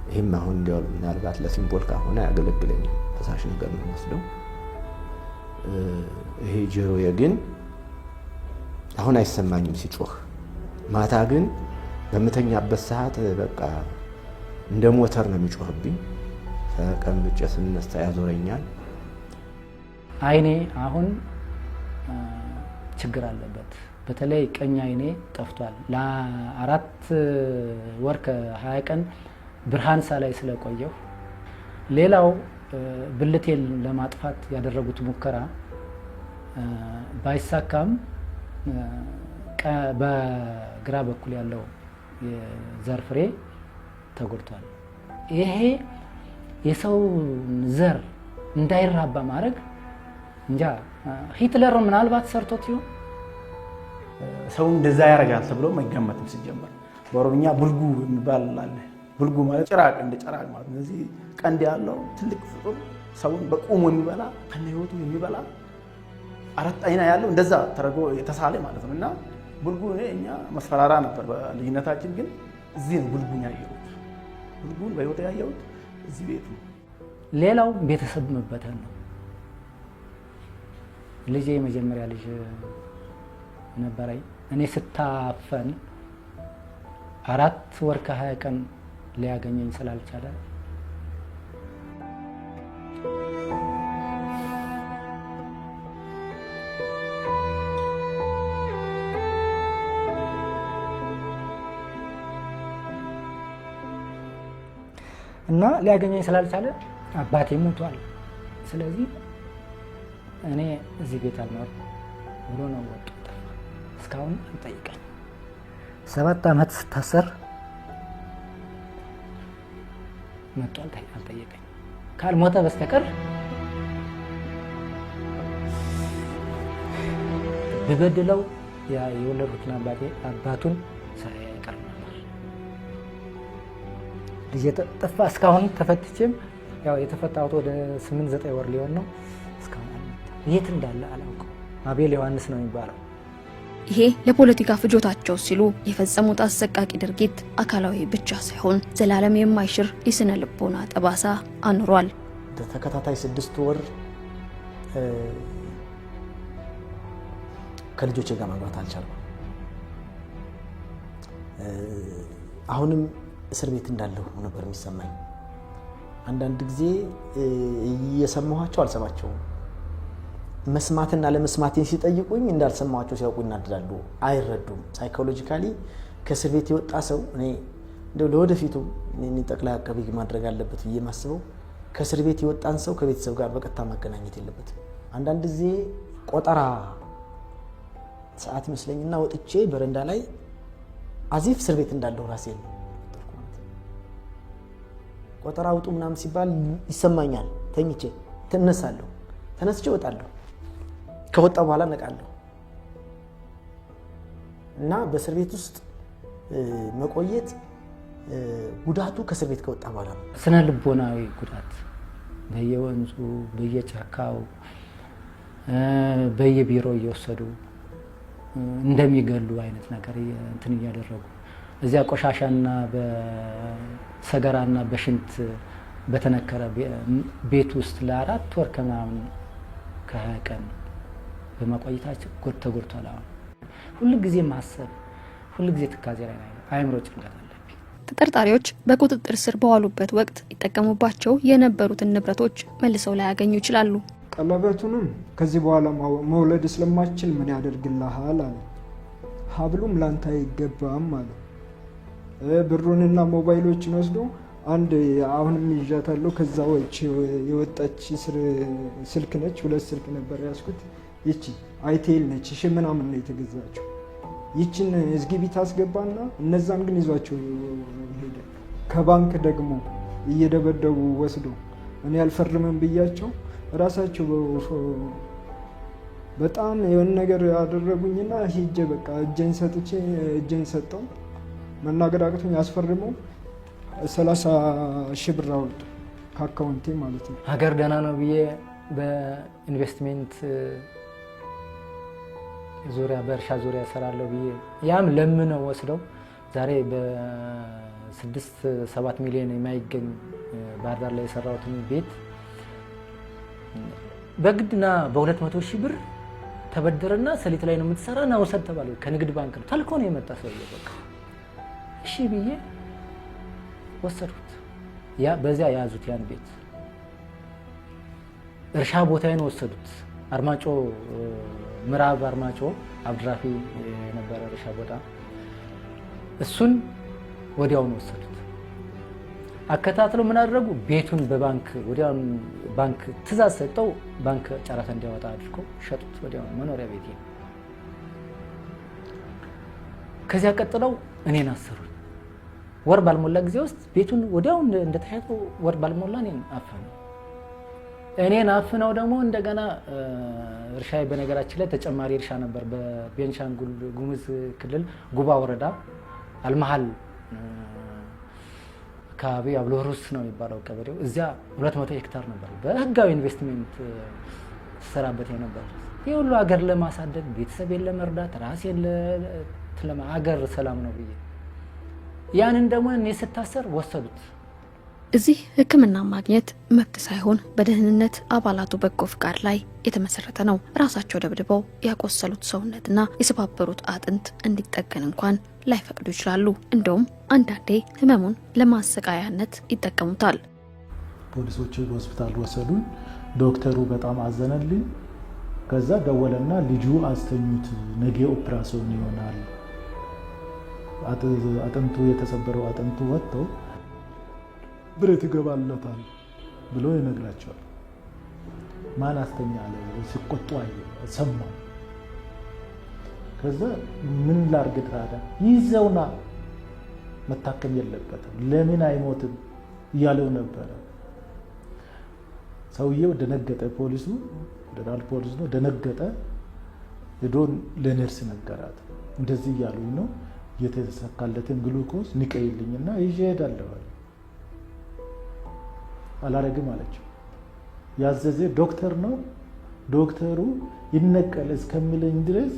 ይህም አሁን እንዲያው ምናልባት ለሲምቦል ከሆነ ያገለግለኛል። ፈሳሽ ነገር ነው ወስደው። ይሄ ጆሮዬ ግን አሁን አይሰማኝም ሲጮህ። ማታ ግን በምተኛበት ሰዓት በቃ እንደ ሞተር ነው የሚጮህብኝ። ተቀምጬ ስነሳ ያዞረኛል።
አይኔ አሁን ችግር አለበት። በተለይ ቀኝ አይኔ ጠፍቷል። ለ4 ወር ከ20 ቀን ብርሃን ሳላይ ስለቆየሁ፣ ሌላው ብልቴን ለማጥፋት ያደረጉት ሙከራ ባይሳካም በግራ በኩል ያለው የዘር ፍሬ ተጎድቷል። ይሄ የሰው ዘር እንዳይራባ ማድረግ እንጃ ሂትለር ምናልባት ሰርቶት ይሆን?
ሰው እንደዛ ያደርጋል ተብሎ አይገመትም። ሲጀመር በኦሮምኛ ቡልጉ የሚባል አለ። ቡልጉ ማለት ጭራቅ፣ እንደ ጭራቅ ማለት ነው። እዚህ ቀንድ ያለው ትልቅ ፍጡር ሰውን በቁሙ የሚበላ ከነ ህይወቱ የሚበላ 4 አይና ያለው እንደዛ ተረጎ የተሳለ ማለት ነው። እና ቡልጉ እኛ መስፈራራ ነበር በልጅነታችን፣ ግን እዚህ ነው ቡልጉን ያየሁት። ቡልጉን በህይወት ያየሁት እዚህ ቤት ነው።
ሌላው ቤተሰብ መበተን ነው። ልጄ የመጀመሪያ ልጅ ነበረኝ። እኔ ስታፈን 4 ወር ከ20 ቀን ሊያገኘኝ ስላልቻለ እና ሊያገኘኝ ስላልቻለ አባቴ ሞቷል። ስለዚህ እኔ እዚህ ቤት አልኖርም ብሎ ነው ወጡ። እስካሁን አልጠይቀኝ። 7 ዓመት ስታሰር መጥቶ አልጠየቀኝ። ካልሞተ በስተቀር ብበድለው የወለድኩትን አባቱን ሳይቀር ነበር። ልጄ ጠፋ። እስካሁን ተፈትቼም ያው የተፈታሁት ወደ 8-9 ወር ሊሆን ነው። እስካሁን የት እንዳለ አላውቅም። አቤል ዮሐንስ ነው የሚባለው።
ይሄ ለፖለቲካ ፍጆታቸው ሲሉ የፈጸሙት አሰቃቂ ድርጊት አካላዊ ብቻ ሳይሆን ዘላለም የማይሽር የስነ ልቦና ጠባሳ አኑሯል።
ተከታታይ 6 ወር ከልጆቼ ጋር መግባት አልቻልኩም። አሁንም እስር ቤት እንዳለሁ ነበር የሚሰማኝ። አንዳንድ ጊዜ እየሰማኋቸው አልሰማቸውም። መስማትና ለመስማቴን ሲጠይቁኝ እንዳልሰማቸው ሲያውቁ ይናደዳሉ። አይረዱም። ሳይኮሎጂካሊ ከእስር ቤት የወጣ ሰው እኔ ለወደፊቱ ጠቅላይ አቃቤ ሕግ ማድረግ አለበት ብዬ ማስበው ከእስር ቤት የወጣን ሰው ከቤተሰብ ጋር በቀጥታ ማገናኘት የለበትም። አንዳንድ ጊዜ ቆጠራ ሰዓት ይመስለኝና ወጥቼ በረንዳ ላይ አዚፍ እስር ቤት እንዳለሁ ራሴን ቆጠራ አውጡ ምናምን ሲባል ይሰማኛል። ተኝቼ ተነሳለሁ፣ ተነስቼ እወጣለሁ። ከወጣ በኋላ ነቃለሁ። እና በእስር ቤት ውስጥ መቆየት ጉዳቱ ከእስር ቤት ከወጣ በኋላ ነው።
ስነ ልቦናዊ ጉዳት በየወንዙ በየጫካው በየቢሮ እየወሰዱ እንደሚገሉ አይነት ነገር እንትን እያደረጉ እዚያ ቆሻሻና በሰገራና በሽንት በተነከረ ቤት ውስጥ ለ4 ወር ከምናምን ከ20 ቀን በማቆየታቸው ተጎድቷል። አሁን ሁሉ ጊዜ ማሰብ፣ ሁሉ ጊዜ ትካዜ ላይ ነው። አእምሮ ጭንቀት አለብኝ።
ተጠርጣሪዎች በቁጥጥር ስር በዋሉበት ወቅት ይጠቀሙባቸው የነበሩትን ንብረቶች መልሰው ላያገኙ ይችላሉ።
ቀለበቱንም ከዚህ በኋላ መውለድ ስለማችል ምን ያደርግልሃል አለ። ሀብሉም ላንተ አይገባም አለ። ብሩንና ሞባይሎችን ወስዶ አንድ አሁንም ይዣታለሁ ከዛ ወጭ የወጣች ስልክ ነች። 2 ስልክ ነበር ያስኩት። ይቺ አይቴል ነች። እሺ ምናምን ነው የተገዛችው። ይቺን እዝግቢ ታስገባና እነዛን ግን ይዟቸው ሄደ። ከባንክ ደግሞ እየደበደቡ ወስዶ እኔ አልፈርምም ብያቸው ራሳቸው በጣም የሆነ ነገር ያደረጉኝና ሂጄ በቃ እጄን ሰጠው። መናገር አቅቶኝ አስፈርመው 30,000 ብር አወጡ ከአካውንቴ ማለት ነው።
ሀገር ደህና ነው ብዬ በኢንቨስትሜንት ዙሪያ በእርሻ ዙሪያ እሰራለሁ ብዬ ያም ለምነው ወስደው ዛሬ በ6-7 ሚሊዮን የማይገኝ ባህር ዳር ላይ የሰራሁትን ቤት በግድና በ200,000 ብር ተበደረና ሰሊጥ ላይ ነው የምትሰራና ወሰድ ተባለ። ከንግድ ባንክ ነው ተልኮ ነው የመጣ ሰውዬ። በቃ እሺ ብዬ ወሰድኩት። በዚያ ያዙት ያን ቤት። እርሻ ቦታዬን ወሰዱት። አርማጮ ምዕራብ አርማጮ አብድራፊ የነበረ እርሻ ቦታ እሱን ወዲያውኑ ወሰዱት። አከታትለው ምን አደረጉ? ቤቱን በባንክ ወዲያውኑ ባንክ ትእዛዝ ሰጠው። ባንክ ጨረታ እንዲያወጣ አድርገው ሸጡት። ወዲያውኑ መኖሪያ ቤቴ ነው። ከዚያ ቀጥለው እኔን አሰሩኝ። ወር ባልሞላ ጊዜ ውስጥ ቤቱን ወዲያው እንደተያዘ ወር ባልሞላ እኔን አፈኑ። እኔን አፍነው ደግሞ እንደገና እርሻዬ በነገራችን ላይ ተጨማሪ እርሻ ነበር። በቤንሻንጉል ጉሙዝ ክልል ጉባ ወረዳ አልመሃል አካባቢ አብሎሩስ ነው የሚባለው ቀበሌው። እዚያ 200 ሄክታር ነበር በህጋዊ ኢንቨስትመንት ተሰራበት የነበር። ይህ ሁሉ ሀገር ለማሳደግ ቤተሰቤን ለመርዳት ራሴን ሀገር ሰላም ነው ብዬ ያንን ደግሞ እኔ ስታሰር ወሰዱት።
እዚህ ሕክምና ማግኘት መብት ሳይሆን በደህንነት አባላቱ በጎ ፍቃድ ላይ የተመሰረተ ነው። ራሳቸው ደብድበው ያቆሰሉት ሰውነትና የሰባበሩት አጥንት እንዲጠገን እንኳን ላይፈቅዱ ይችላሉ። እንደውም አንዳንዴ ህመሙን ለማሰቃያነት ይጠቀሙታል።
ፖሊሶች ሆስፒታል ወሰዱን። ዶክተሩ በጣም አዘነልኝ። ከዛ ደወለና ልጁ አስተኙት፣ ነገ ኦፕራሲዮን ይሆናል፣ አጥንቱ የተሰበረው አጥንቱ ወጥቶ ብረት ይገባለታል ብሎ ይነግራቸዋል። ማን አስተኛ አለ ሲቆጡ አየ ሰማው። ከዛ ምን ላርግ ታዲያ ይዘውና መታከም የለበትም ለምን አይሞትም እያለው ነበረ። ሰውየው ደነገጠ። ፖሊሱ ፌደራል ፖሊስ ነው ደነገጠ። ሄዶን ለነርስ ነገራት። እንደዚህ እያሉኝ ነው የተሰካለትን ግሉኮስ ንቀይልኝና ይዤ እሄዳለሁ። አላረግም አለችው። ያዘዘ ዶክተር ነው። ዶክተሩ ይነቀል እስከሚለኝ ድረስ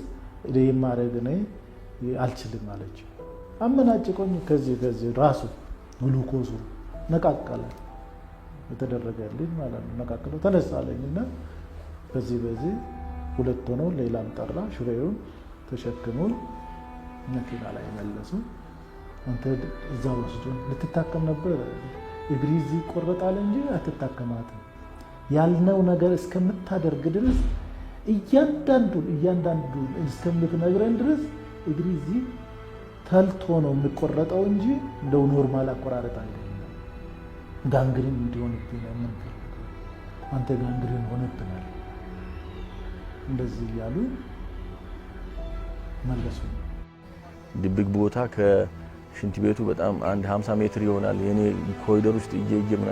የማረግ ነው አልችልም አለችው። አመናጭቆኝ ከዚህ ራሱ ግሉኮሱ ነቃቀለ። የተደረገልኝ ማለት ነው። ነቃቀለ ተነሳለኝና በዚህ ሁለት ሆነው ሌላም ጠራ። ሹሬውን ተሸክሙን መኪና ላይ መለሱ። አንተ እዛ ወስዶ ልትታከም ነበር እግሪዚ ቆረጣለ እንጂ አትታከማትም ያልነው ነገር እስከምታደርግ ድረስ እያንዳንዱ እስከምትነግረን ድረስ እግሪዚ ተልቶ ነው የሚቆረጠው እንጂ እንደው ኖርማል አቆራረጥ አይደለም። ጋንግሪን እንዲሆንብኝ ነው አንተ ጋንግሪን ሆነብናል እንደዚህ እያሉ መለሱ።
ድብቅ ቦታ ከሽንት ቤቱ በጣም አንድ 50 ሜትር ይሆናል። የኔ ኮሪደር ውስጥ እየየምና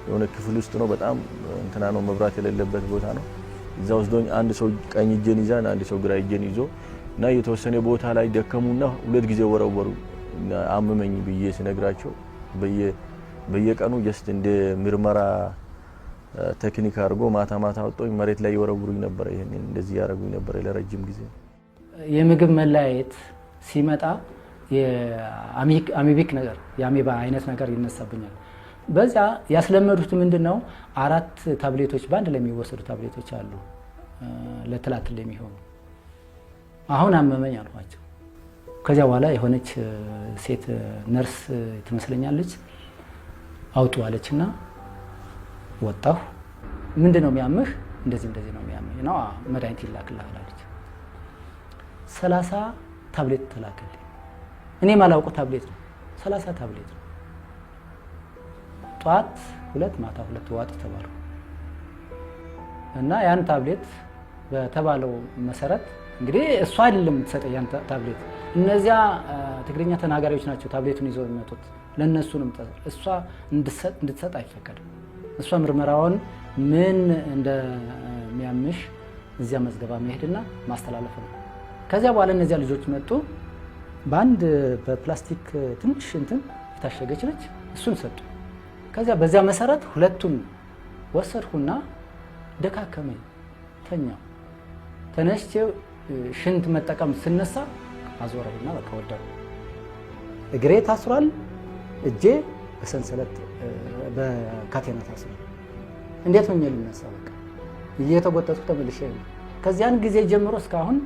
የሆነ ክፍል ውስጥ ነው። በጣም እንትና ነው መብራት የሌለበት ቦታ ነው። እዛ ወስዶኝ አንድ ሰው ቀኝ እጄን ይዛን አንድ ሰው ግራ እጄን ይዞ እና የተወሰነ ቦታ ላይ ደከሙና ሁለት ጊዜ ወረወሩ። አመመኝ ብዬ ስነግራቸው በየቀኑ ጀስት እንደ ምርመራ ቴክኒክ አድርጎ ማታ ወጥቶኝ መሬት ላይ ይወረውሩኝ ነበር። ይሄን እንደዚህ ያደርጉኝ ነበር ለረጅም ጊዜ። የምግብ መለያየት ሲመጣ የአሚቢክ ነገር የአሜባ አይነት ነገር ይነሳብኛል። በዛ ያስለመዱት ምንድነው 4 ታብሌቶች በአንድ ላይ የሚወሰዱ ታብሌቶች አሉ ለትላትል የሚሆኑ። አሁን አመመኝ አልኳቸው። ከዚያ በኋላ የሆነች ሴት ነርስ ትመስለኛለች አውጡ አለችና ወጣሁ። ምንድነው የሚያምህ? እንደዚህ ነው የሚያምህ ነው መድኃኒት ይላክልሃል አለች። 30 ታብሌት ተላከልኝ። እኔ ማላውቀው ታብሌት ነው 30 ታብሌት ነው። ጧት 2 ማታ 2 ዋጥ ተባሉ እና ያን ታብሌት በተባለው መሰረት እንግዲህ እሷ አይደለም የምትሰጠው ያን ታብሌት እነዚያ ትግርኛ ተናጋሪዎች ናቸው ታብሌቱን ይዘው የሚመጡት። ለነሱ ነው እሷ እንድትሰጥ አይፈቀድም። እሷ ምርመራውን ምን እንደሚያምሽ እዚያ መዝገባ መሄድና ማስተላለፍ ነው። ከዚያ በኋላ እነዚያ ልጆች መጡ። በአንድ በፕላስቲክ ትንሽ እንትን የታሸገች ነች፣ እሱን ሰጡ። ከዚያ በዚያ መሰረት 2ቱን ወሰድኩና ደካከመኝ፣ ተኛው። ተነስቼ ሽንት መጠቀም ስነሳ አዞረኝና በቃ ወደቀ። እግሬ ታስሯል፣ እጄ በሰንሰለት በካቴና ታስሯል። እንዴት ነው ልነሳ? በቃ እየተጎተትኩ ተመልሼ ከዚያን ጊዜ ጀምሮ እስካሁን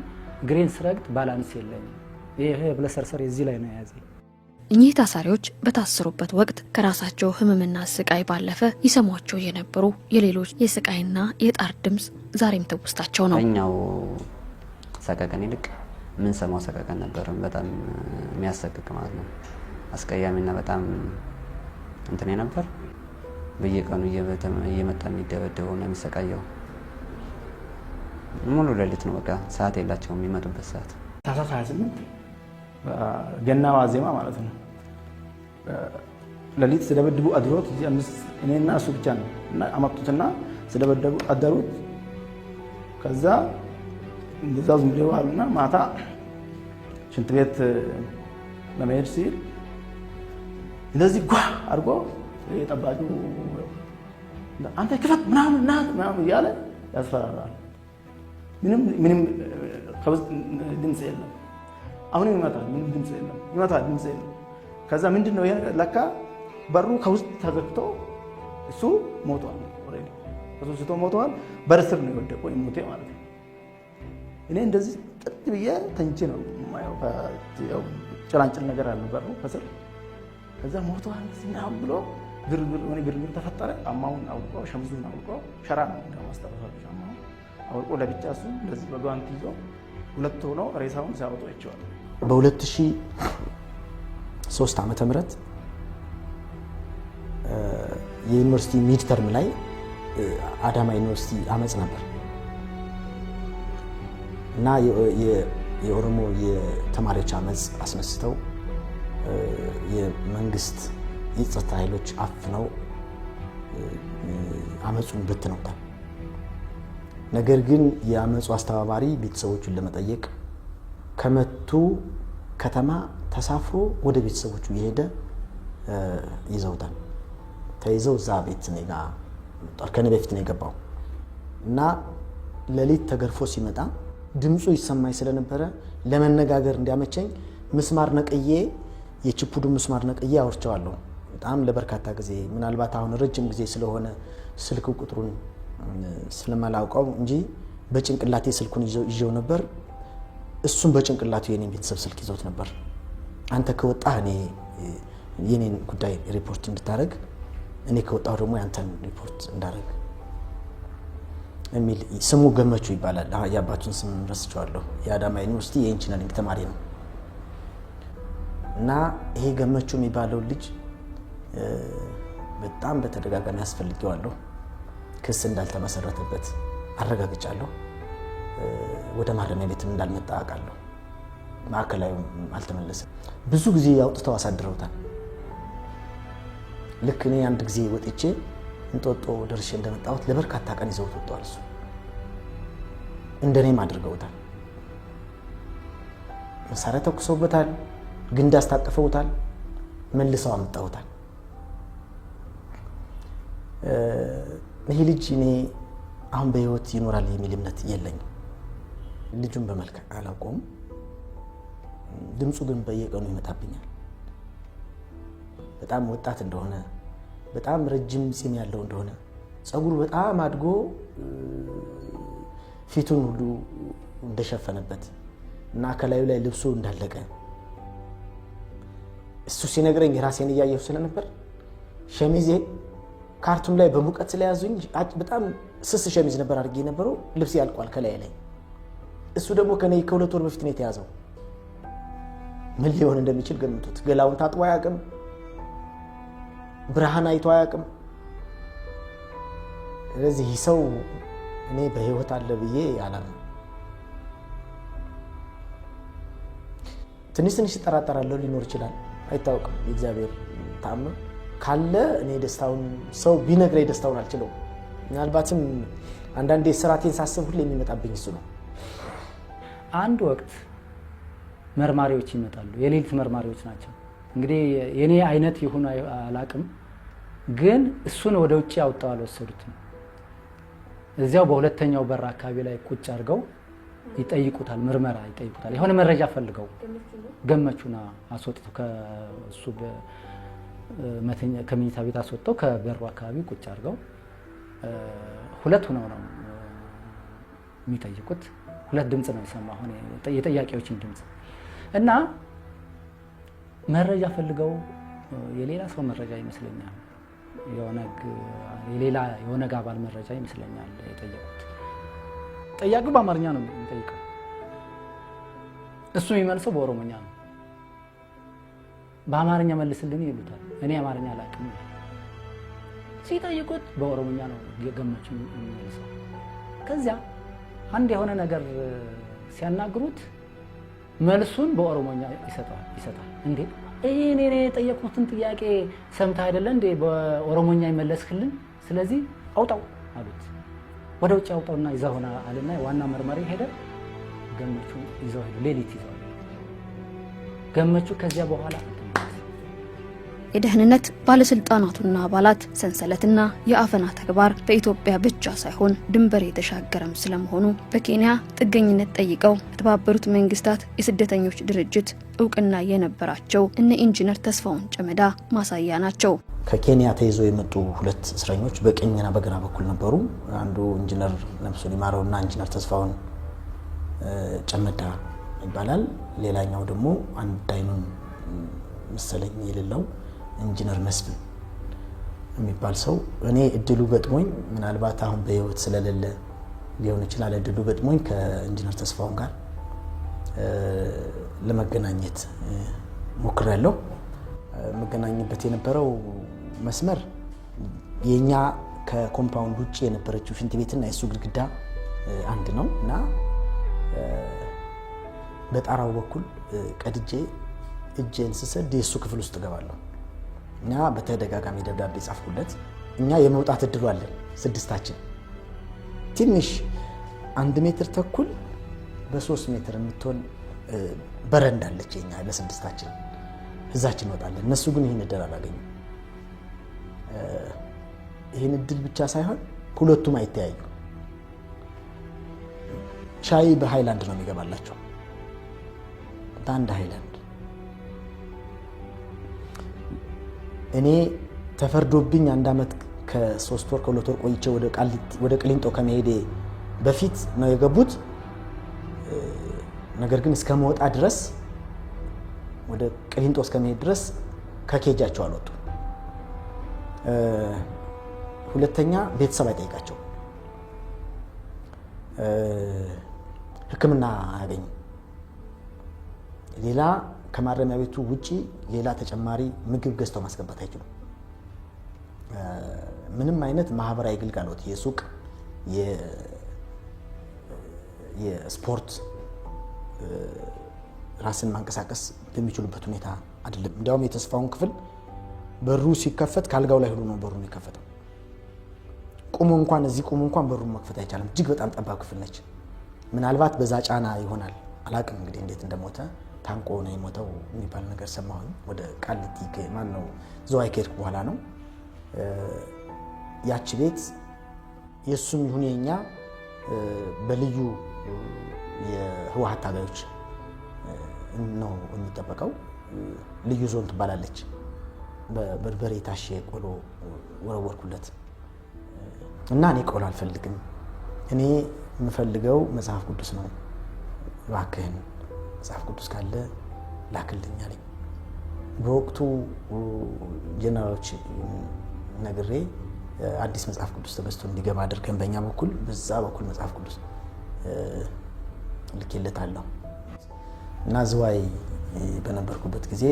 ግሬን ስረግጥ ባላንስ የለኝም። ይሄ ብለሰርሰር እዚህ ላይ ነው ያዘኝ።
እኚህ ታሳሪዎች በታሰሩበት ወቅት ከራሳቸው ህመምና ስቃይ ባለፈ ይሰሟቸው የነበሩ የሌሎች የስቃይና የጣር ድምፅ ዛሬም ትውስታቸው ነው።
እኛው ሰቀቀን ይልቅ ምን ሰማው ሰቀቀን ነበር። በጣም የሚያሰቅቅ ማለት ነው። አስቀያሚና በጣም እንትን ነበር። በየቀኑ እየመጣ የሚደበደበውና የሚሰቃየው ሙሉ ሌሊት ነው። በቃ ሰዓት የላቸውም የሚመጡበት ሰዓት።
ታህሳስ 28 ገና ዋዜማ ማለት ነው። ሌሊት ስደበድቡ አድሮት እኔና እሱ ብቻ ነው እና አመጡትና ስደበደቡ አደሩት። ከዛ እንደዛ ዝም ብለው አሉና ማታ ሽንት ቤት ለመሄድ ሲል እንደዚህ ጓ አድርጎ የጠባቂው አንተ ክፈት ምናምን እያለ ያስፈራራል። ምንም ከውስጥ ድምፅ የለም። አሁንም ይመታል፣ ምንም ድምፅ የለም። ይመታል፣ ድምፅ የለም። ከዛ ምንድነው ለካ በሩ ከውስጥ ተዘግቶ እሱ ሞቷል። ኦሬዲ እሱ ስቶ ሞቷል። በር ስር ነው የወደቀው ሞቴ ማለት ነው። እኔ እንደዚህ ጥጥ ብዬ ተንቼ ነው የማየው። ጭላንጭል ነገር አለ በሩ ከስር። ከዛ ሞቷል ምናምን ብሎ ግርግር ተፈጠረ። ጫማውን አውልቆ ሸምዙን አውልቆ ሸራ ነው እንደማስተባበሩ ጫማውን አውልቆ ለብቻ እሱ እንደዚህ በጓንት ይዞ ሁለት ሆኖ ሬሳውን ሲያወጡ አይቼዋለሁ።
በ2003 ዓመተ ምህረት የዩኒቨርሲቲ ሚድ ተርም ላይ አዳማ ዩኒቨርሲቲ አመጽ ነበር እና የኦሮሞ የተማሪዎች አመጽ አስነስተው የመንግስት የጸጥታ ኃይሎች አፍነው አመጹን በትነውታል። ነገር ግን የአመጹ አስተባባሪ ቤተሰቦቹን ለመጠየቅ ከመቱ ከተማ ተሳፍሮ ወደ ቤተሰቦቹ የሄደ ይዘውታል። ተይዘው እዛ ቤት ነጋ ከኔ በፊት ነው የገባው እና ሌሊት ተገርፎ ሲመጣ ድምፁ ይሰማኝ ስለነበረ ለመነጋገር እንዲያመቸኝ ምስማር ነቅዬ የችፑዱ ምስማር ነቅዬ አውርቸዋለሁ። በጣም ለበርካታ ጊዜ ምናልባት አሁን ረጅም ጊዜ ስለሆነ ስልክ ቁጥሩን ስለማላውቀው እንጂ በጭንቅላቴ ስልኩን ይዤው ነበር። እሱም በጭንቅላቱ የኔን ቤተሰብ ስልክ ይዞት ነበር። አንተ ከወጣህ እኔ የኔን ጉዳይ ሪፖርት እንድታረግ፣ እኔ ከወጣሁ ደግሞ ያንተን ሪፖርት እንዳረግ የሚል ስሙ ገመቹ ይባላል። የአባቱን ስም ረስቼዋለሁ። የአዳማ ዩኒቨርሲቲ የኢንጂነሪንግ ተማሪ ነው እና ይሄ ገመቹ የሚባለው ልጅ በጣም በተደጋጋሚ ያስፈልገዋለሁ። ክስ እንዳልተመሰረተበት አረጋግጫለሁ። ወደ ማረሚያ ቤትም እንዳልመጣ አውቃለሁ። ማዕከላዊ አልተመለሰም። ብዙ ጊዜ አውጥተው አሳድረውታል። ልክ እኔ አንድ ጊዜ ወጥቼ እንጦጦ ደርሼ እንደመጣሁት ለበርካታ ቀን ይዘውት ወጥተዋል። እሱ እንደኔም አድርገውታል። መሳሪያ ተኩሰውበታል፣ ግንድ አስታቅፈውታል፣ መልሰው አመጣውታል። ይሄ ልጅ እኔ አሁን በህይወት ይኖራል የሚል እምነት የለኝም። ልጁን በመልክ አላውቀውም። ድምፁ ግን በየቀኑ ይመጣብኛል። በጣም ወጣት እንደሆነ፣ በጣም ረጅም ፂም ያለው እንደሆነ፣ ጸጉሩ በጣም አድጎ ፊቱን ሁሉ እንደሸፈነበት እና ከላዩ ላይ ልብሱ እንዳለቀ እሱ ሲነግረኝ ራሴን እያየሁ ስለነበር ሸሚዜ ካርቱም ላይ በሙቀት ስለያዙኝ በጣም ስስ ሸሚዝ ነበር አድርጌ ነበረው። ልብስ ያልቋል ከላይ ላይ። እሱ ደግሞ ከኔ ከሁለት ወር በፊት ነው የተያዘው። ምን ሊሆን እንደሚችል ገምቱት። ገላውን ታጥቦ አያውቅም። ብርሃን አይቶ አያውቅም። ስለዚህ ሰው እኔ በህይወት አለ ብዬ አላምንም። ትንሽ እጠራጠራለሁ። ሊኖር ይችላል፣ አይታወቅም። የእግዚአብሔር ተአምር ካለ እኔ ደስታውን ሰው ቢነግረኝ ደስታውን አልችለውም። ምናልባትም አንዳንዴ ስራቴን ሳስብ ሁሌ የሚመጣብኝ እሱ ነው።
አንድ ወቅት መርማሪዎች ይመጣሉ። የሌሊት መርማሪዎች ናቸው። እንግዲህ የኔ አይነት ይሁን አላቅም፣ ግን እሱን ወደ ውጭ ያወጣው አልወሰዱትም። እዚያው በሁለተኛው በር አካባቢ ላይ ቁጭ አድርገው ይጠይቁታል። ምርመራ ይጠይቁታል። የሆነ መረጃ ፈልገው ገመቹና አስወጥተው ከእሱ ከመኝታ ቤት አስወጥተው ከበሩ አካባቢ ቁጭ አድርገው ሁለት ሆነው ነው የሚጠይቁት። ሁለት ድምፅ ነው የሰማሁ የጠያቂዎችን ድምፅ እና መረጃ ፈልገው የሌላ ሰው መረጃ ይመስለኛል የኦነግ አባል መረጃ ይመስለኛል የጠየቁት። ጠያቂው በአማርኛ ነው የሚጠይቀው፣ እሱ የሚመልሰው በኦሮሞኛ ነው። በአማርኛ መልስልን ይሉታል። እኔ አማርኛ አላውቅም። ሲጠይቁት በኦሮሞኛ ነው ገመቹ የሚመልሰው። ከዚያ አንድ የሆነ ነገር ሲያናግሩት መልሱን በኦሮሞኛ ይሰጣል። እንዴ እኔ የጠየቁትን ጥያቄ ሰምተህ አይደለ እንዴ በኦሮሞኛ ይመለስክልን? ስለዚህ አውጣው አሉት። ወደ ውጭ አውጣውና ይዘው ሆነ አለና ዋና መርማሪ ሄደ። ገመቹ ይዘው ሄዱ። ሌሊት ይዘው ገመቹ ከዚያ በኋላ
የደህንነት ባለስልጣናቱና አባላት ሰንሰለትና የአፈና ተግባር በኢትዮጵያ ብቻ ሳይሆን ድንበር የተሻገረም ስለመሆኑ በኬንያ ጥገኝነት ጠይቀው በተባበሩት መንግስታት የስደተኞች ድርጅት እውቅና የነበራቸው እነ ኢንጂነር ተስፋውን ጨመዳ ማሳያ ናቸው።
ከኬንያ ተይዘው የመጡ ሁለት እስረኞች በቀኝና በግራ በኩል ነበሩ። አንዱ ኢንጂነር ነፍሱን ይማረውና ኢንጂነር ተስፋውን ጨመዳ ይባላል። ሌላኛው ደግሞ አንድ አይኑን መሰለኝ የሌለው ኢንጂነር መስፍን የሚባል ሰው እኔ እድሉ ገጥሞኝ ምናልባት አሁን በህይወት ስለሌለ ሊሆን ይችላል እድሉ ገጥሞኝ ከኢንጂነር ተስፋውን ጋር ለመገናኘት ሞክሬያለሁ። መገናኘበት የነበረው መስመር የኛ ከኮምፓውንድ ውጪ የነበረችው ሽንት ቤትና የሱ ግድግዳ አንድ ነው እና በጣራው በኩል ቀድጄ እጄን ስሰድ የሱ ክፍል ውስጥ ገባለሁ እና በተደጋጋሚ ደብዳቤ ጻፍኩለት። እኛ የመውጣት እድሉ አለን ስድስታችን። ትንሽ 1 ሜትር ተኩል በ3 ሜትር የምትሆን በረንዳ አለች የኛ ለስድስታችን፣ እዛችን እንወጣለን። እነሱ ግን ይህን እድል አላገኙም። ይህን እድል ብቻ ሳይሆን ሁለቱም አይተያዩ። ሻይ በሃይላንድ ነው የሚገባላቸው፣ በአንድ ሃይላንድ። እኔ ተፈርዶብኝ 1 ዓመት ከ3 ወር ከ2 ወር ቆይቼ ወደ ቅሊንጦ ከመሄዴ በፊት ነው የገቡት። ነገር ግን እስከ መውጣ ድረስ ወደ ቅሊንጦ እስከመሄድ ድረስ ከኬጃቸው አልወጡ። ሁለተኛ ቤተሰብ አይጠይቃቸው፣ ሕክምና አያገኙ። ሌላ ከማረሚያ ቤቱ ውጪ ሌላ ተጨማሪ ምግብ ገዝተው ማስገባት አይችሉም። ምንም አይነት ማህበራዊ ግልጋሎት የሱቅ የስፖርት ራስን ማንቀሳቀስ በሚችሉበት ሁኔታ አይደለም። እንዲያውም የተስፋውን ክፍል በሩ ሲከፈት ካልጋው ላይ ሁሉ ነው በሩ የሚከፈተው። ቁሙ እንኳን በሩን መክፈት አይቻልም። እጅግ በጣም ጠባብ ክፍል ነች። ምናልባት በዛ ጫና ይሆናል አላቅም እንግዲህ እንዴት እንደሞተ። ታንቆ ነው የሞተው የሚባል ነገር ሰማሁኝ። ወደ ቃሊቲ ማነው ዝዋይ ከሄድኩ በኋላ ነው። ያቺ ቤት የሱም ይሁን የኛ በልዩ የህወሓት ታጋዮች ነው የሚጠበቀው። ልዩ ዞን ትባላለች። በበርበሬ ታሸ ቆሎ ወረወርኩለት እና እኔ ቆሎ አልፈልግም፣ እኔ የምፈልገው መጽሐፍ ቅዱስ ነው፣ እባክህን መጽሐፍ ቅዱስ ካለ ላክልኝ አለኝ። በወቅቱ ጀነራሎች ነግሬ አዲስ መጽሐፍ ቅዱስ ተገዝቶ እንዲገባ አድርገን በእኛ በኩል በዛ በኩል መጽሐፍ ቅዱስ ልኬለታለሁ እና ዝዋይ በነበርኩበት ጊዜ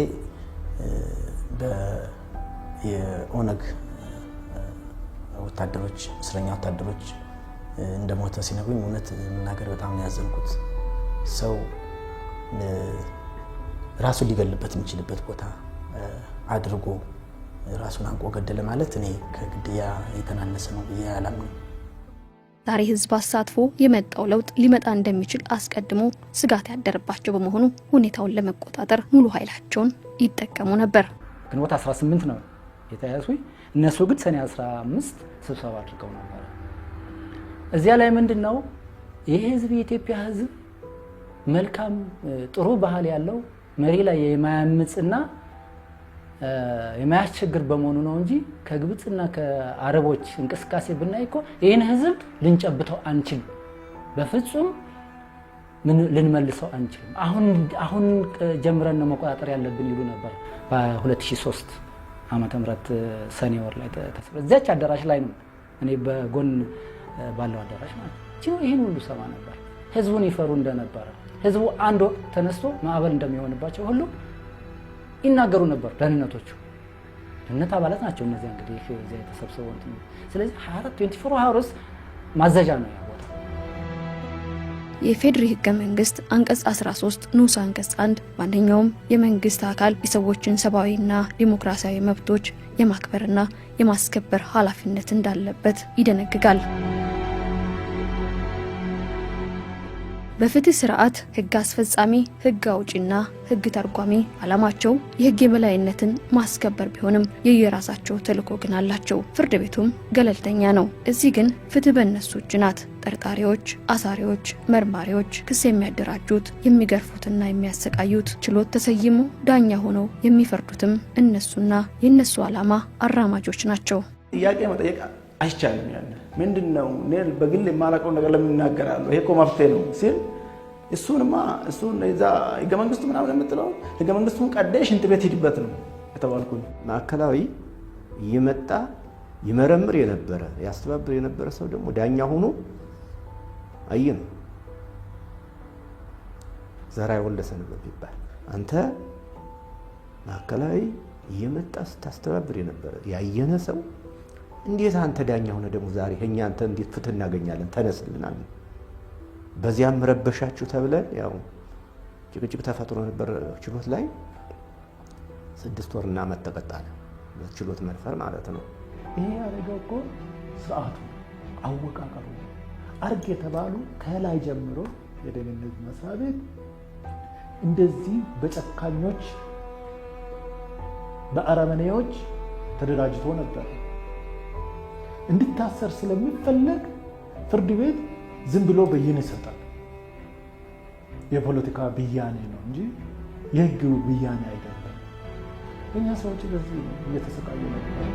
የኦነግ ወታደሮች እስረኛ ወታደሮች እንደሞተ ሲነግሩኝ እውነት መናገር በጣም ያዘንኩት። ሰው ራሱን ሊገልበት የሚችልበት ቦታ አድርጎ ራሱን አንቆ ገደለ ማለት እኔ ከግድያ የተናነሰ ነው ብዬ አላምንም።
ዛሬ ህዝብ አሳትፎ የመጣው ለውጥ ሊመጣ እንደሚችል አስቀድሞ ስጋት ያደረባቸው በመሆኑ ሁኔታውን ለመቆጣጠር ሙሉ ኃይላቸውን ይጠቀሙ ነበር።
ግንቦት 18 ነው የተያዙት። እነሱ ግን ሰኔ 15 ስብሰባ አድርገው ነበር። እዚያ ላይ ምንድነው ይሄ ህዝብ የኢትዮጵያ ህዝብ መልካም ጥሩ ባህል ያለው መሪ ላይ የማያምጽና የማያስቸግር በመሆኑ ነው እንጂ ከግብጽና ከአረቦች እንቅስቃሴ ብናይ እኮ ይህን ህዝብ ልንጨብተው አንችል። በፍጹም ምን ልንመልሰው አንችልም። አሁን ጀምረን ነው መቆጣጠር ያለብን ይሉ ነበር። በ2003 ዓመተ ምህረት ሰኔ ወር ላይ ተሰበሰበ። እዚያች አዳራሽ ላይ ነው እኔ በጎን ባለው አዳራሽ ማለት ነው ይሄን ሁሉ ሰማ ነበር። ህዝቡን ይፈሩ እንደነበረ ህዝቡ አንድ ወቅት ተነስቶ ማዕበል እንደሚሆንባቸው ሁሉ ይናገሩ ነበር ደህንነቶቹ። ደህንነት አባላት ናቸው እነዚህ እንግዲህ እዚያ የተሰብሰበው እንትን። ስለዚህ 24 hours ማዘዣ ነው ያወጣው።
የፌዴሪ ህገ መንግስት አንቀጽ 13 ንዑስ አንቀጽ 1 ማንኛውም የመንግስት አካል የሰዎችን ሰብአዊና ዲሞክራሲያዊ መብቶች የማክበርና የማስከበር ኃላፊነት እንዳለበት ይደነግጋል። በፍትህ ስርዓት ህግ አስፈጻሚ፣ ህግ አውጪና ህግ ተርጓሚ ዓላማቸው የህግ የበላይነትን ማስከበር ቢሆንም የየራሳቸው ተልዕኮ ግን አላቸው። ፍርድ ቤቱም ገለልተኛ ነው። እዚህ ግን ፍትህ በእነሱ እጅ ናት። ጠርጣሪዎች፣ አሳሪዎች፣ መርማሪዎች ክስ የሚያደራጁት፣ የሚገርፉትና የሚያሰቃዩት፣ ችሎት ተሰይሞ ዳኛ ሆነው የሚፈርዱትም እነሱና የነሱ ዓላማ አራማጆች ናቸው።
ጥያቄ መጠየቅ አይቻልም። ያለ ምንድነው ነል በግል የማላውቀው ነገር ለምን እናገራለሁ? ይሄ እኮ መፍትሄ ነው ሲል እሱን እዛ ህገ መንግስቱ ምናምን የምትለው ህገ መንግስቱን ቀደሽ እንት ቤት ሂድበት ነው የተባልኩኝ።
ማዕከላዊ እየመጣ ይመረምር የነበረ ያስተባብር የነበረ ሰው ደግሞ ዳኛ ሆኖ አይን ዘራይ ወልደሰንበት ይባል አንተ ማዕከላዊ እየመጣ ስታስተባብር የነበረ ያየነ ሰው እንዴት አንተ ዳኛ ሆነ ደግሞ ዛሬ እኛ አንተ እንዴት ፍትህ እናገኛለን ተነስልናል። በዚያም ረበሻችሁ ተብለን ያው ጭቅጭቅ ተፈጥሮ ነበር ችሎት ላይ 6 ወርና ዓመት ተቀጣለ። በችሎት መድፈር ማለት ነው።
ይሄ ያደረገው እኮ ስርዓቱ አወቃቀሩ አርግ የተባሉ ከላይ ጀምሮ የደህንነት መስሪያ ቤት እንደዚህ በጨካኞች በአረመኔዎች ተደራጅቶ ነበር። እንድታሰር ስለሚፈለግ ፍርድ ቤት ዝም ብሎ ብይን ይሰጣል። የፖለቲካ ብያኔ ነው እንጂ የህግ ብያኔ አይደለም። እኛ ሰዎች በዚህ እየተሰቃዩ ነበር።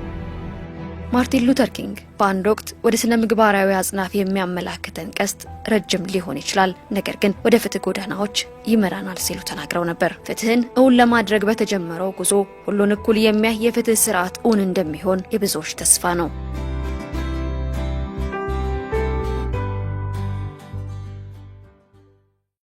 ማርቲን ሉተር ኪንግ በአንድ ወቅት ወደ ስነ ምግባራዊ አጽናፍ የሚያመላክተን ቀስት ረጅም ሊሆን ይችላል፣ ነገር ግን ወደ ፍትህ ጎዳናዎች ይመራናል ሲሉ ተናግረው ነበር። ፍትህን እውን ለማድረግ በተጀመረው ጉዞ ሁሉን እኩል የሚያይ የፍትህ ስርዓት እውን እንደሚሆን የብዙዎች ተስፋ ነው።